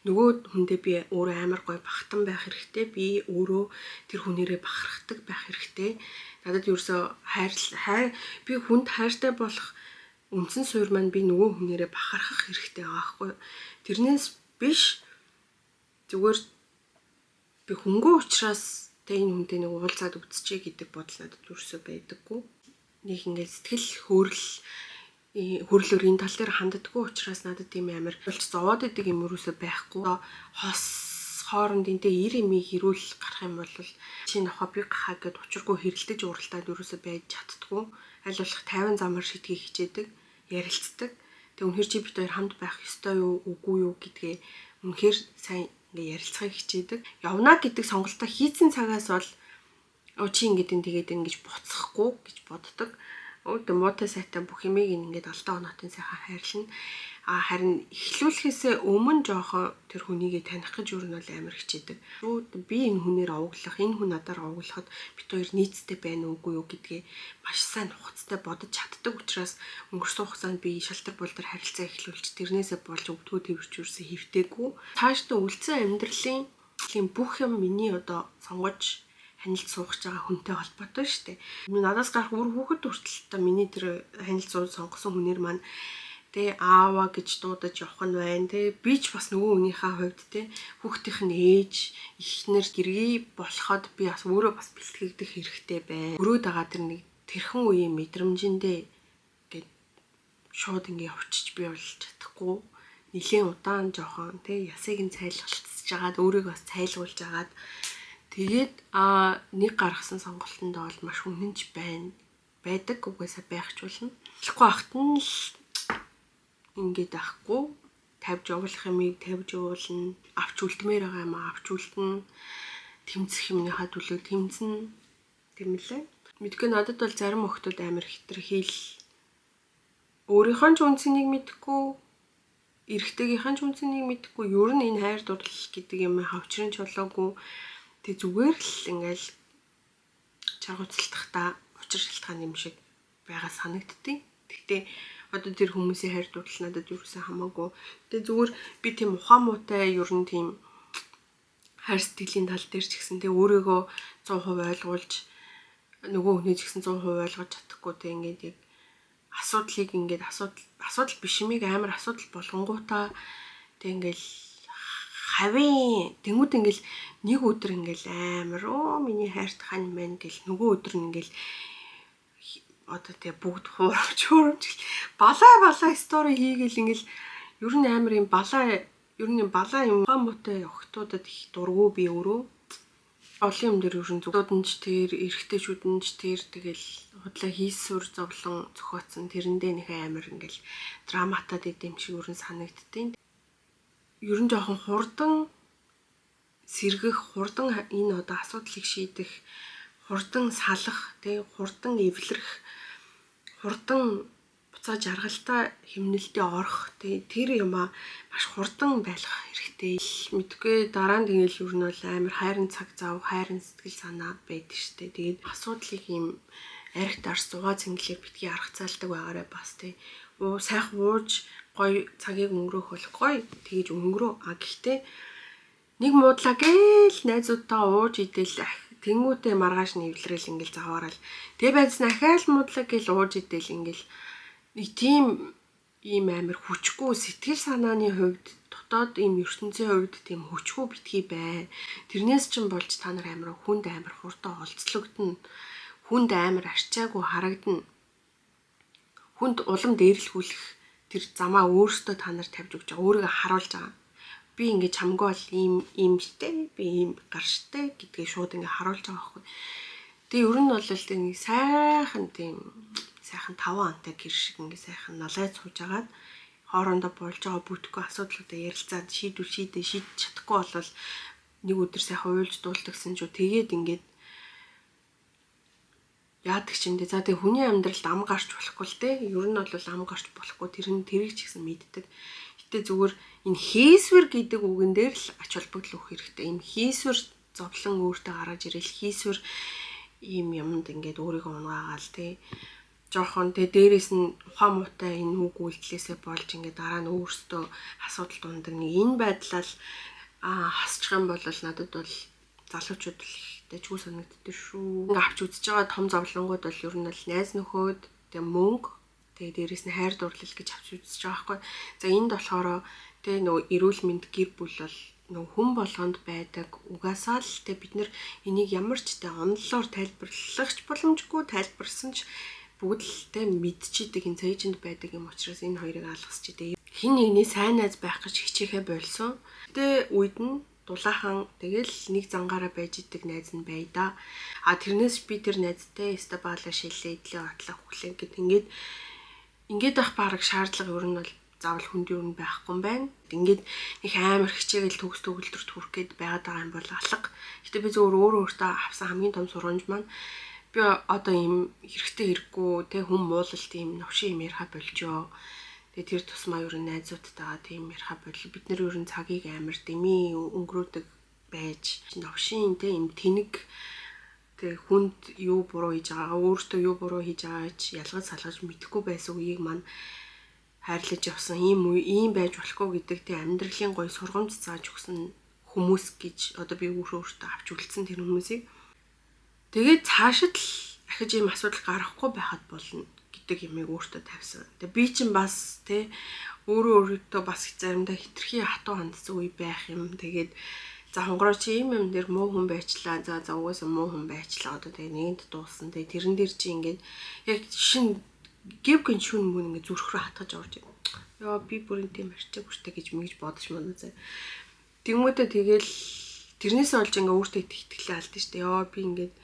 Нөгөө хүндээ би өөрөө амар гоё бахтан байх хэрэгтэй. Би өөрөө тэр хүнээрээ бахархдаг байх хэрэгтэй. Надад ерөөсөө би хүнд хайртай болох үндсэн суурь маань би нөгөө хүнээрээ бахархах хэрэгтэй байгаа хгүй. Тэрнээс биш зүгээр би хөнгөө учраас тэ энэ хүнтэй нэг уулзаад үзчихье гэдэг бодол надад ерөөсөө байдаггүй. Нэг ингээд сэтгэл хөдлөлөөр энэ тал дээр ханддаггүй учраас надад тийм амар болж зовоод идэг юм ерөөсөө байхгүй. Хос хооронд энтэй ир эмийг хэрүүл гарах юм бол чи нохоо би гахаа гэд учиргүй хэрэлдэж уралдаад ерөөсөө байж чаддгүй. Аль болох 50 замаар шийдгийг хичээдэг, ярилцдаг. Тэг үнэхээр чи бид хоёр хамт байх ёстой юу, үгүй юу гэдгээ үнэхээр сайн ингээ ярилцахыг хичээдэг. Явна гэдэг сонголтоо хийцэн цагаас бол чи ингээд тэгээд ингэж буцахгүй гэж боддог. Өөдөө муутай сайтай бүх юмыг ингээд алдаа оноотой сайхан хайрлна. Харин эхлүүлэхээс өмнө жоохон тэр хүнийг таних гэж юу нь бол амар хичээдэг. Би энэ хүнээр овоглох, энэ хүн надаар овоглоход бид хоёр нийцтэй байна уугүй юу гэдгээ маш сайн хугацтай бодож чаддаг учраас өнгөрсөн хугацаанд би шалтар булдар харилцаа эхлүүлж тэрнээсээ болж өвдгөө төвөрчүүрсэн хэвтэйгүү. Цаашдаа үлдсэн амьдралын бүх юм миний одоо сонгож хянилт суугч байгаа хүнтэй холбоотой шүү дээ. Надаас гарах үр хүүхэд хүртэл та миний тэр хянилт сууж сонгосон хүнээр маань тэ аава гэж дуудаж явах нь байна. Тэ би ч бас нөгөө хүнийхээ хувьд тэ хүүхдийнх нь ээж, эхнэр гэргий болоход би бас өөрөө бас бэлтгэгдэх хэрэгтэй байна. Өрөөд байгаа тэр нэг тэрхэн үеийн мэдрэмжэндээ ингээд шууд ингээд явчих би болж чадахгүй. Нилийн удаан жоохон тэ ясыг нь цайлгалцж жагаад өөрийгөө бас цайлгуулж жагаад тэгээд нэг гаргасан сонголтонд бол маш үнэнч байдаг угаасаа байх ч болно. Тэгэхгүй ахт нь л ингээд ахгүй тавьж явуулах юмыг тавьж явуулна. Авч үлдмээр байгаа юм авч үлдэнэ. Тэмцэх юмныхаа төлөө тэмцэнэ. Тийм лээ. Мэдгүй надад бол зарим охтууд амар хитрхийл өөрийнхөө ч үнцнийг мэдэхгүй, эрэгтэйгийнхээ ч үнцнийг мэдэхгүй. Ер нь энэ хайр дурлал гэдэг юм хавчрын чулуугүй. Тэг зүгээр л ингээл чаргууцлалтахта учир шалтгаан юм шиг байгаа санагдтыг. Гэхдээ одоо тэр хүмүүсийн хайр дурлал надад юусэн хамаагүй. Тэгээ зүгээр би тийм ухаан муутай ер нь тийм хайр сэтгэлийн тал дээр ч гэсэн тэг өөрийгөө 100% ойлгуулж нөгөө хүнийг ч гэсэн 100% ойлгож чадахгүй тэг ингээд яг асуудлыг ингээд асуудал биш юмыг амар асуудал болгонгуудаа тэг ингээл хавийн тэнгууд ингээл нэг өдөр ингээл амар миний хайрт хань мэн гэл нөгөө өдөр нь ингээл одоо тэгээ бүгд хуурамч балаа стори хийгээл ингээл ер нь амар юм балаа юм муутай охтуудад их дургу би өөрөө олон юм дээр ер нь зүгдүүд нь ч тэр эргэжтэйчүүд нь ч тэр тэгэл худлаа хийсвэр зовлон зохиоцсон тэрэндээ нэг амар ингээл драматад идэм шиг ер нь санагдтiin. Ер нь жоохон хурдан сэргэх, хурдан энэ одоо асуудлыг шийдэх, хурдан салах, тэг хурдан эвлэрэх, хурдан буцаа жаргалтай хэмнэлтэд орох, тэр юмаа маш хурдан байлгах хэрэгтэй. Мэдгүй дараа нь тэгэл ер нь бол амар хайрын цаг зав, хайрын сэтгэл санаа байдаг штэ. Тэгээд асуудлыг юм архит арс зугаа цэнгэлээр битгий арга цаалдаг байгаарэ бас тий. Сайхан ууж гоё цагийг өнгөрөөх бол гоё тэгж өнгөрөө. Гэхдээ нэг муудлаа гээл найзуудтаа ууж идэл тэнгүүтээ маргааш нэвлэрэл ингээл заваарал. Тэгээ байцсан ахаал муудлаа гээл ууж идэл ингээл нэг тийм ийм амар хүчгүй сэтгэл санааны хувьд дотоод ийм ертөнцийн хувьд тийм хүчгүй битгий бай. Тэрнээс ч болж та нар амар хүнд амар хурдан олцлогдно. Хүнд амар арчаагүй харагдана. Хүнд улам дээрлэхүүлэх тэр замаа өөртөө та нар тавьж өгч байгаа. Өөрийгөө харуулж байгаа. Би ингэ чамгүй бол ийм штэ, би ийм гар штэ гэдгийг шууд ингэ харуулж байгаа байхгүй. Тэгээ ер нь бол нэг сайхан 5 антай гэр шиг ингэ сайхан налайд сууж агаад хоорондоо болж байгаа бүтэхгүй асуудлуудаа ярилцаад шийдэж чадахгүй болвол нэг өдөр сайхан уйлж дуулдагсан ч тэгээд ингээд яадаг ч юм дэ. За тэгээ хүний амьдралд ам гарч болохгүй л дээ. Ер нь бол ам гарч болохгүй тэрийг ч гэсэн мэддэг. Гэтэ зүгээр энэ хийсвэр гэдэг үгэн дээр л ач холбогдол өгөх хэрэгтэй. Энэ хийсвэр зовлон өөртөө гараад ирэл хийсвэр ийм юмд ингээд өөрийгөө унгаагаал тий. Жохон тэгээ дээрээс нь ухаан муутай энэ үг үйлдэлээсээ болж ингээд дараа нь өөртөө асуудал дундаг. Нэг энэ байдлаар хасчих юм бол надад бол залуучууд л дэжгүй санагддаг шүү. Ингээ авч үзэж байгаа том зовлонгууд бол ер нь бол найз нөхөд, тэгээ мөнгө, тэгээ дээрээс нь хайр дурлал гэж авч үзэж байгаа байхгүй. За энд болохоор тэгээ нөгөө эрүүл мэнд гэр бүл бол нөгөө хүн болгонд байдаг угаасаа л тэгээ бид нар энийг ямар ч тэгээ онлоор тайлбарлагч боломжгүй тайлбарсан ч бүгд л тэгээ мэдчихийдэг энэ цаежинд байдаг юм учраас энэ хоёрыг алгасч дээ. Хин нэгний сайн найз байх гэж хичээхэ болсон. Тэгээ үед нь дулаахан тэгэл нэг зангаараа байж идэг найз нь бай да. Тэрнээс би тэр найзтай өстө баалаа шилээ идлээ отлоо хүлэн гэд ингээд байх бараг шаардлага ер нь бол заавал хүнд ер нь байхгүй юм байна. Ингээд их амар хичээгээл төгс төгөлтөрт хүрэх гээд байгаад байгаа юм бол алга. Гэтэ би зөвөр өөртөө авсан хамгийн том сургамж маань би одоо ийм хэрэгтэй хэрэггүй тэг хүм муулалт ийм новшин юм яриа болжоо. Тэгээ тэр тусмаа ер нь найзуудтайгаа тийм яриа болов. Бид нэр ер нь цагийг амар дэмий өнгөрөөдөг байж новшин тийм тэнэг тэг хүнд юу буруу хийж байгаа өөртөө юу буруу хийж байгаа ч ялгаж салгаж мэдэхгүй байсан үеийг маань хайрлаж явсан ийм байж болохгүй гэдэг тийм амьдралын гоё сургамж зааж өгсөн хүмүүс гэж одоо би өөртөө авч үлдсэн тэр хүмүүсийг тэгээд цаашид л ахиж ийм асуудал гарахгүй байхад болно гэдэг юмыг өөртөө тавьсан. Тэгээ би чинь бас тий өөртөө бас заримдаа хитрхи хатуу хандсан үе байх юм. Тэгээд за хонгороо чи ийм юм дээр муу хүн байчлаа. За угаасаа муу хүн байчлаа. Одоо тэгээ нэгэнд дууссан. Тэгээ тэрэн дээр чи ингээд яг шин гівгэн шүн мөн ингээд зүрх рүү хатгаж орж байна. Яа би бүрэн тийм арчиг бүртэ гэж мэгж бодож мөн зэ. Тэмүүтэ тэгэл тэрнээс олж ингээд өөртөө итгэлээ алдсан шүү дээ. Яа би ингээд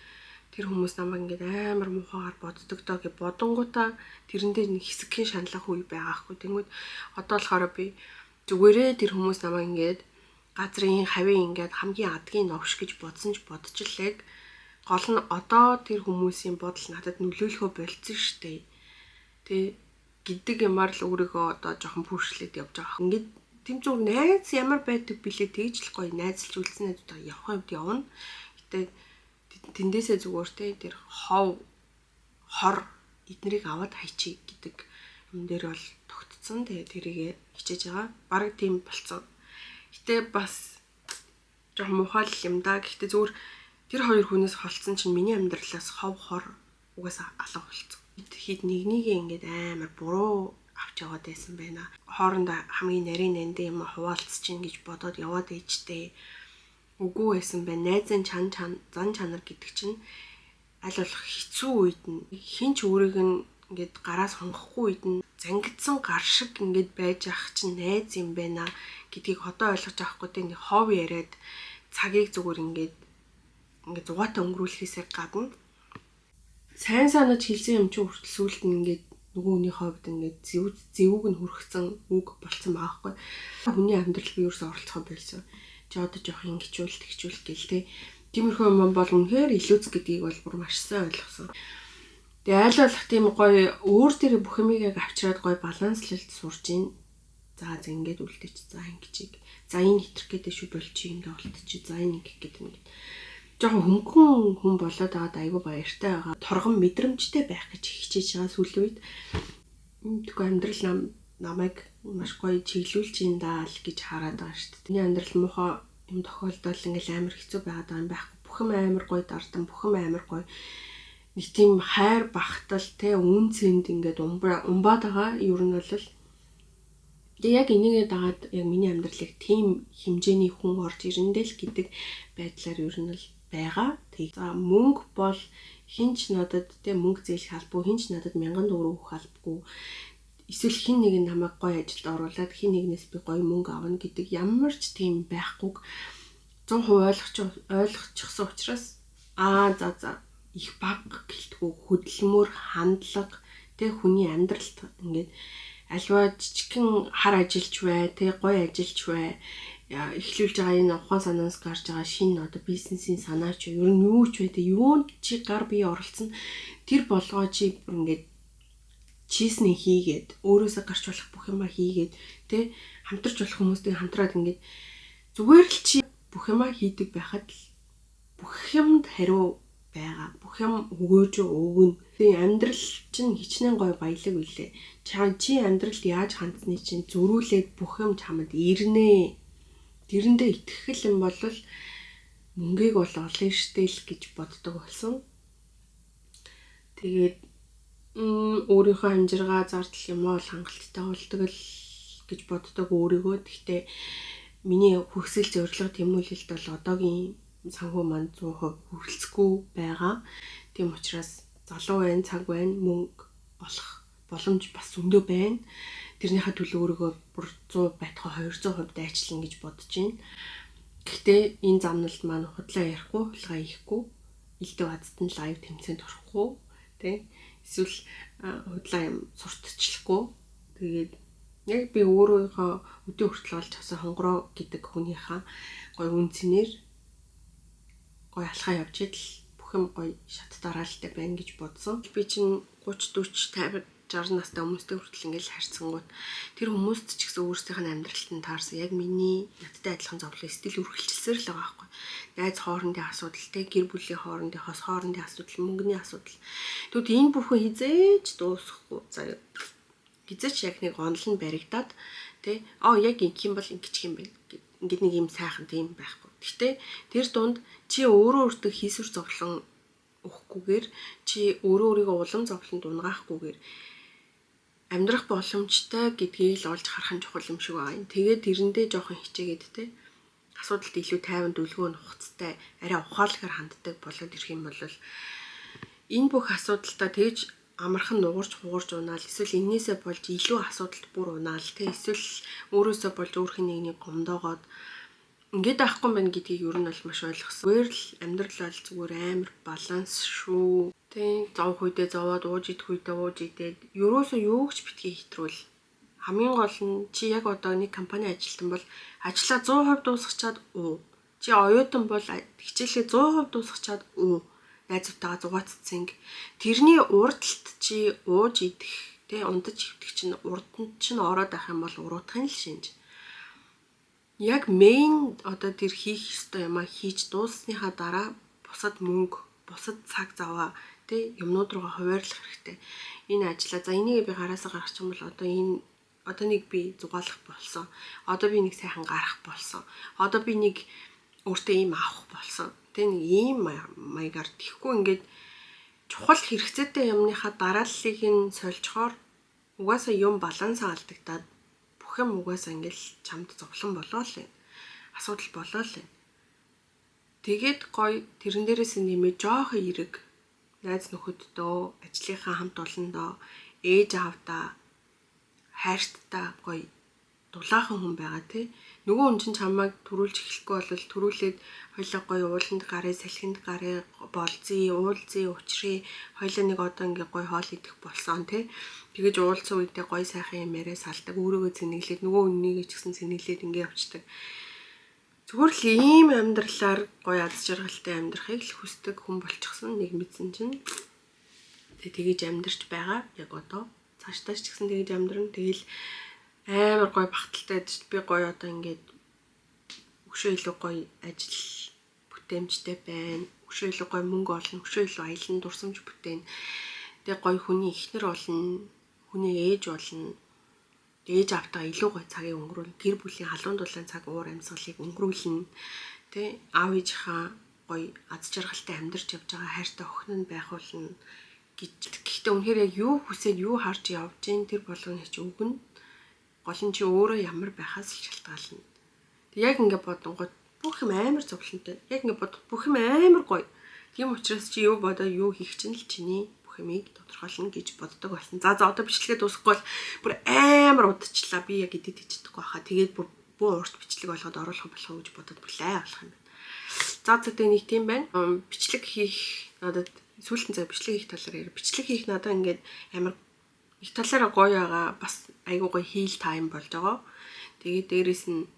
тэр хүмүүс намайг ингээд амар муухайгаар боддог доо гэж бодонгуудаа тэрэндээ нэг хэсэгхэн шаналлах үе байгаа хгүй. Тэнгүүд одоо болохоор би зүгээрээ тэр хүмүүс намайг ингээд газрын хавийн ингээд хамгийн адгийн новш гэж бодсон ч бодчихлээ. Гол нь одоо тэр хүмүүсийн бодол надад нөлөөлөхөө болцсон шүү дээ. Тэ гэдэг юмар л өөрийгөө одоо жоохон пүүршлээд явж байгаа. Ингээд тэм зүг найз ямар байдаг бэлээ тэгж л гоё найзлж үлдсэн найзуудаа явах хувьд явна. Гэтэ тэндээсээ зүгээр те тэр хор эднэрийг аваад хайчий гэдэг юм дээр бол тогтцсон. Тэгээ тэрийг хичээж байгаа. Бараг тийм болцсон. Гэтэ бас жоохон мухаал юм да. Гэхдээ зүгээр тэр хоёр хүнээс холцсон чинь миний амьдралаас хор угаасаа алга болцсон. Хэд нэгнийгээ ингээд амар буруу авч яваад байсан байна. Хоорондоо хамгийн нарийн нандин юм хуваалцж чинь гэж бодоод яваад ээжтэй үгүй байсан байна. Найзын зан чанар гэдэг чинь аль болох хэцүү үед нь хин ч өөрийг нь ингээд гараас хонгохгүй үед нь зангидсан гар шиг ингээд байж ах чинь найз юм байна гэдгийг одоо ойлгож авахгүй тэ нэг хов яриад цагийг зүгээр ингээд зугаатай өнгөрүүлэхээсээ гадна сайн санаж хэлсэн юм чи хүртэл сүулт нь ингээд нөгөө хүний ховд ингээд зэвүүг нь хүрхсэн үг болцсон байгаа байхгүй. Хүний амьдрал би юусэн оролцохоо болсон. Чи одоо жоох ингэчүүл тэгчүүл гэл тэ. Тиймэрхүү юм бол үнэхээр илүүц гэдгийг бол бүр маш сайн ойлгосон. Тэгээ аль болох тийм гоё өөр дээр бүх юмыг яг авчираад гоё баланслалт сурж ийн. За ингээд үлдээч. За ингэчиг. За энэ хэтрэх гэдэг шүү бол чи ингэ болтчих. За энэ ингэх гэдэг юм. Жохон хөнгөн хүн болоод байгаад айгүй баяртай байгаа. Торгон мэдрэмжтэй байх гэж хичээж байгаа сүүлийн үед. Тэгвэл амьдрал намайг маш гоё чиглүүлж ин даа л гэж хараад байгаа шүү дээ. Тэний амьдрал муухай юм тохиолдол ингээл амар хэцүү байгаад байгаа юм байхгүй. Бүх юм амар гоё дардан, бүх юм амар гоё. Нэг тийм хайр бахтал те үн цэнд ингээд умбаад байгаа. Ер нь бол тэгээ яг энийгээ дагаад яг миний амьдралыг тийм хэмжээний хүн орж ирэндээ л гэдэг байдлаар ер нь л байгаа. Тэг. За мөнгө бол хинч надад те мөнгө зээлэх албагүй, хинч надад 1000 төгрөг өгөх албагүй. Эсвэл хин нэг нь намайг гоё ажилд оруулаад хин нэгнээс би гоё мөнгө авна гэдэг ямар ч тийм байхгүйг 100% ойлгочихсон учраас за их баг гэлтгүү хөдөлмөр хандлага тэг хүний амьдралд ингээд альва жижигхэн хар ажилч бай тэг гоё ажилч бай эхлүүлж байгаа энэ ухаан санаанаас гарч байгаа шинэ одоо бизнесийн санаа ч ер нь юу ч бай тэг юунд чи гар бие оролцсон тэр болгоо чи ингээд чиснэ хийгээд өөрөөсөө гарч болох бүх юма хийгээд тэ хамтарч болох хүмүүстэй хамтраад ингээд зүгээр л чи бүх юма хийдэг байхад л бүх юмд хариу байгаа. Бүх юм өгөөж өгнө. Тэгээ амьдрал чинь хичнээн гоё баялаг үлээ. Чи амьдралд яаж хандсны чинь зөрүүлээд бүх юм чамд ирнэ. Тэрэндээ итгэх юм бол мөнгийг бол олно штэ л гэж боддог болсон. Тэгээд өөрийнхөө амжиргаа зардал юм уу хангалттай болдог л гэж боддог өөрийгөө. Гэхдээ миний хүсэл зорилго тэмүүлэлт бол одоогийн санхүү манд 100% хүрэлцэхгүй байгаа. Тийм учраас залуу байна, цаг байна, мөнгө олох боломж бас өндөө байна. Тэрнийхээ төлөө өөрийгөө бүр 100 байтугай 200% дайчлан гэж бодож байна. Гэхдээ энэ замналд маань худлаа ярихгүй, хулгай хийхгүй, элдв хазд нь лайв тэмцээнд орохгүй, тий? Эсвэл худлаа юм сурталчлахгүй. Тэгээд яг би өөрийнхөө өдөө хүртэл олж авсан хонгороо гэдэг хүнийхээ гоё үнцнэр гоё алхаа явж идэл бүх юм гоё шат дараалалтай байна гэж бодсон. Би чинь 30, 40, 50, 60 настай хүмүүстэй хүртэл ингээл харьцангууд тэр хүмүүст ч гэсэн өөрсдийнх нь амьдралд нь таарсан яг миний надтай адилхан зовлон стил үргэлжилсээр л байгаа байхгүй. Найз хоорондын асуудал, тэ гэр бүлийн хоорондын асуудал, мөнгөний асуудал. Тэгвэл энэ бүхэн хизээч дуусахгүй. За хизээч яг нэг онол нь баригдаад тэ яг ингэх юм бол ингэчих юм байна. Ингээд нэг юм сайхан тийм байхгүй. Гэхдээ тэр дунд чи өөрөө өөртөө хийсвэр зовлон өгөхгүйгээр чи өөрийгөө улам зовлонд унгаахгүйгээр амьдрах боломжтой гэдгийг л олж харах нь чухал юм шиг байна. Тэгээд тэрэндээ жоохон хичээгээд те асуудалд илүү тайван дүлгөө нухацтай арай ухаалгаар ханддаг болоод ирэх юм бол энэ бүх асуудалтай тэгж амархан нугарч хугарч унаал эсвэл энээсээ болж илүү асуудалд бүр унаал те эсвэл өөрөөсөө болж өөрхөн нэгнийг гомдоогоод ингээд авахгүй байна гэдгийг ер нь бол маш ойлгосон. Зүгээр л амьдрал бол зүгээр амар баланс шүү. Тэ зовх үедээ зовоод ууж идэх үедээ ууж идээд ерөөсөө юу ч битгий хэтрүүл. Хамгийн гол нь чи яг одоо нэг компани ажилтан бол ажлаа 100% дуусгачаад уу. Чи оюутан бол хичээлээ 100% дуусгачаад уу. Найзуудтайгаа зугаацсан. Тэрний урдталт чи ууж идэх тэ унтаж хөвтөх чинь урдтанд чинь ороод байх юм бол уруудахын л шинж. Яг мейн одоо тэр хийх ёстой юмаа хийж дууссныхаа дараа бусад мөнгө, бусад цаг заваа тэ юмнууд руугаа хуваарлах хэрэгтэй. Энэ ажлаа за энийг би гараасаа гаргачих юм бол одоо нэг би зугаалах болсон. Одоо би нэг сайхан гарах болсон. Одоо би нэг өөртөө ийм авах болсон. Тэ нэг ийм маягаар тэхгүй ингээд чухал хэрэгцээтэй юмныхаа дарааллыг нь сольжхоор угаасаа юм балансаа алдагдаад бүх юм угаасаа ингээл чамд зовлон болоо л байна. Асуудал болоо л байна. Тэгээд гоё тэрэн дээрээс нэмээ жоохон эрэг найз нөхөддөө, ажлынхаа хамт олондоо, ээж аавдаа, хайрттай гоё дулаахан хүн байгаа тий. Нөгөө хүн чинь чамайг төрүүлж эхлэхгүй бол төрүүлээд хоёлаа гоё ууланд гараа, салхинд гараа, болзъя, уулзъя, учрыг хоёлаа нэг одоо ингээ гоё хоол идэх болсон тий. Тэгэж уулзсан үедээ гоё сайхан юм яриа салдаг, өөрийгөө цэнэглээд нөгөө хүнийг ч гэсэн цэнэглээд ингээ явцдаг. Зүгээр л ийм амьдралаар гоё аз жаргалтай амьдрахыг л хүсдэг хүн болчихсон нэг мэдсэн чинь. Тэгээд амьдарч байгаа. Яг одоо цаашдаа ч гэсэн тэгэж амьдран. Тэгэл амар гоё багталтай байж би гоё одоо ингээд өшөө илүү гоё ажил бүтээмжтэй байна. Өшөө илүү гоё мөнгө олно, өшөө илүү аялан дурсамж бүтээн. Тэгээ гоё хүний эхнэр болно, хүний ээж болно. Ээж автаа илүү гоё цагийг өнгөрүүлнэ. Гэр бүлийн халуун дулаан цаг уур амьсгалыг өнгөрүүлнэ. Тэ аав ээжийнхаа гоё аз жаргалтай амьдарч явж байгаа хайртай охин нь байх болно гэж. Гэхдээ үнэхээр яг юу хүсээд юу харж явж гин тэр болгоны ч үгэн гол нь чи өөрөө ямар байхаас л шалтгаална. Тэг яг ингэ бодонгууд бүх юм амар зовлонтой. Яг ингэ бод бүх юм амар гоё. Тийм учраас чи юу бодоо юу хийх чинь л чиний бүх юмыг тодорхойлно гэж боддог болсон. За одоо бичлэгээ дуусахгүй бол бүр амар удчлаа. Би яг эдэд хийчихдэггүй хаа. Тэгээд бүр урт бичлэг болгоод оруулах болох уу гэж бодоод бүлээ болох юм байна. За тэгээ нэг тийм байна. Бичлэг хийх надад сүүлтэн цаг бичлэг хийх талаар ярив. Бичлэг хийх надад ингээд амар их талаараа гоё байгаа. Бас айгуу гоё хийл тайм болж байгаа. Тэгээд дээрэс нь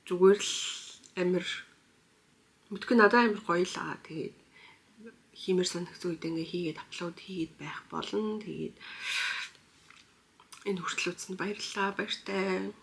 зүгээр л амар мэдгүй надад амар гоё л байгаа. Тэгээд хиймэр санагдсан үед ингээ хийгээд апплод хийгээд байх болно. Тэгээд энэ хүртэл үзсэнд баярлалаа. Баяртай.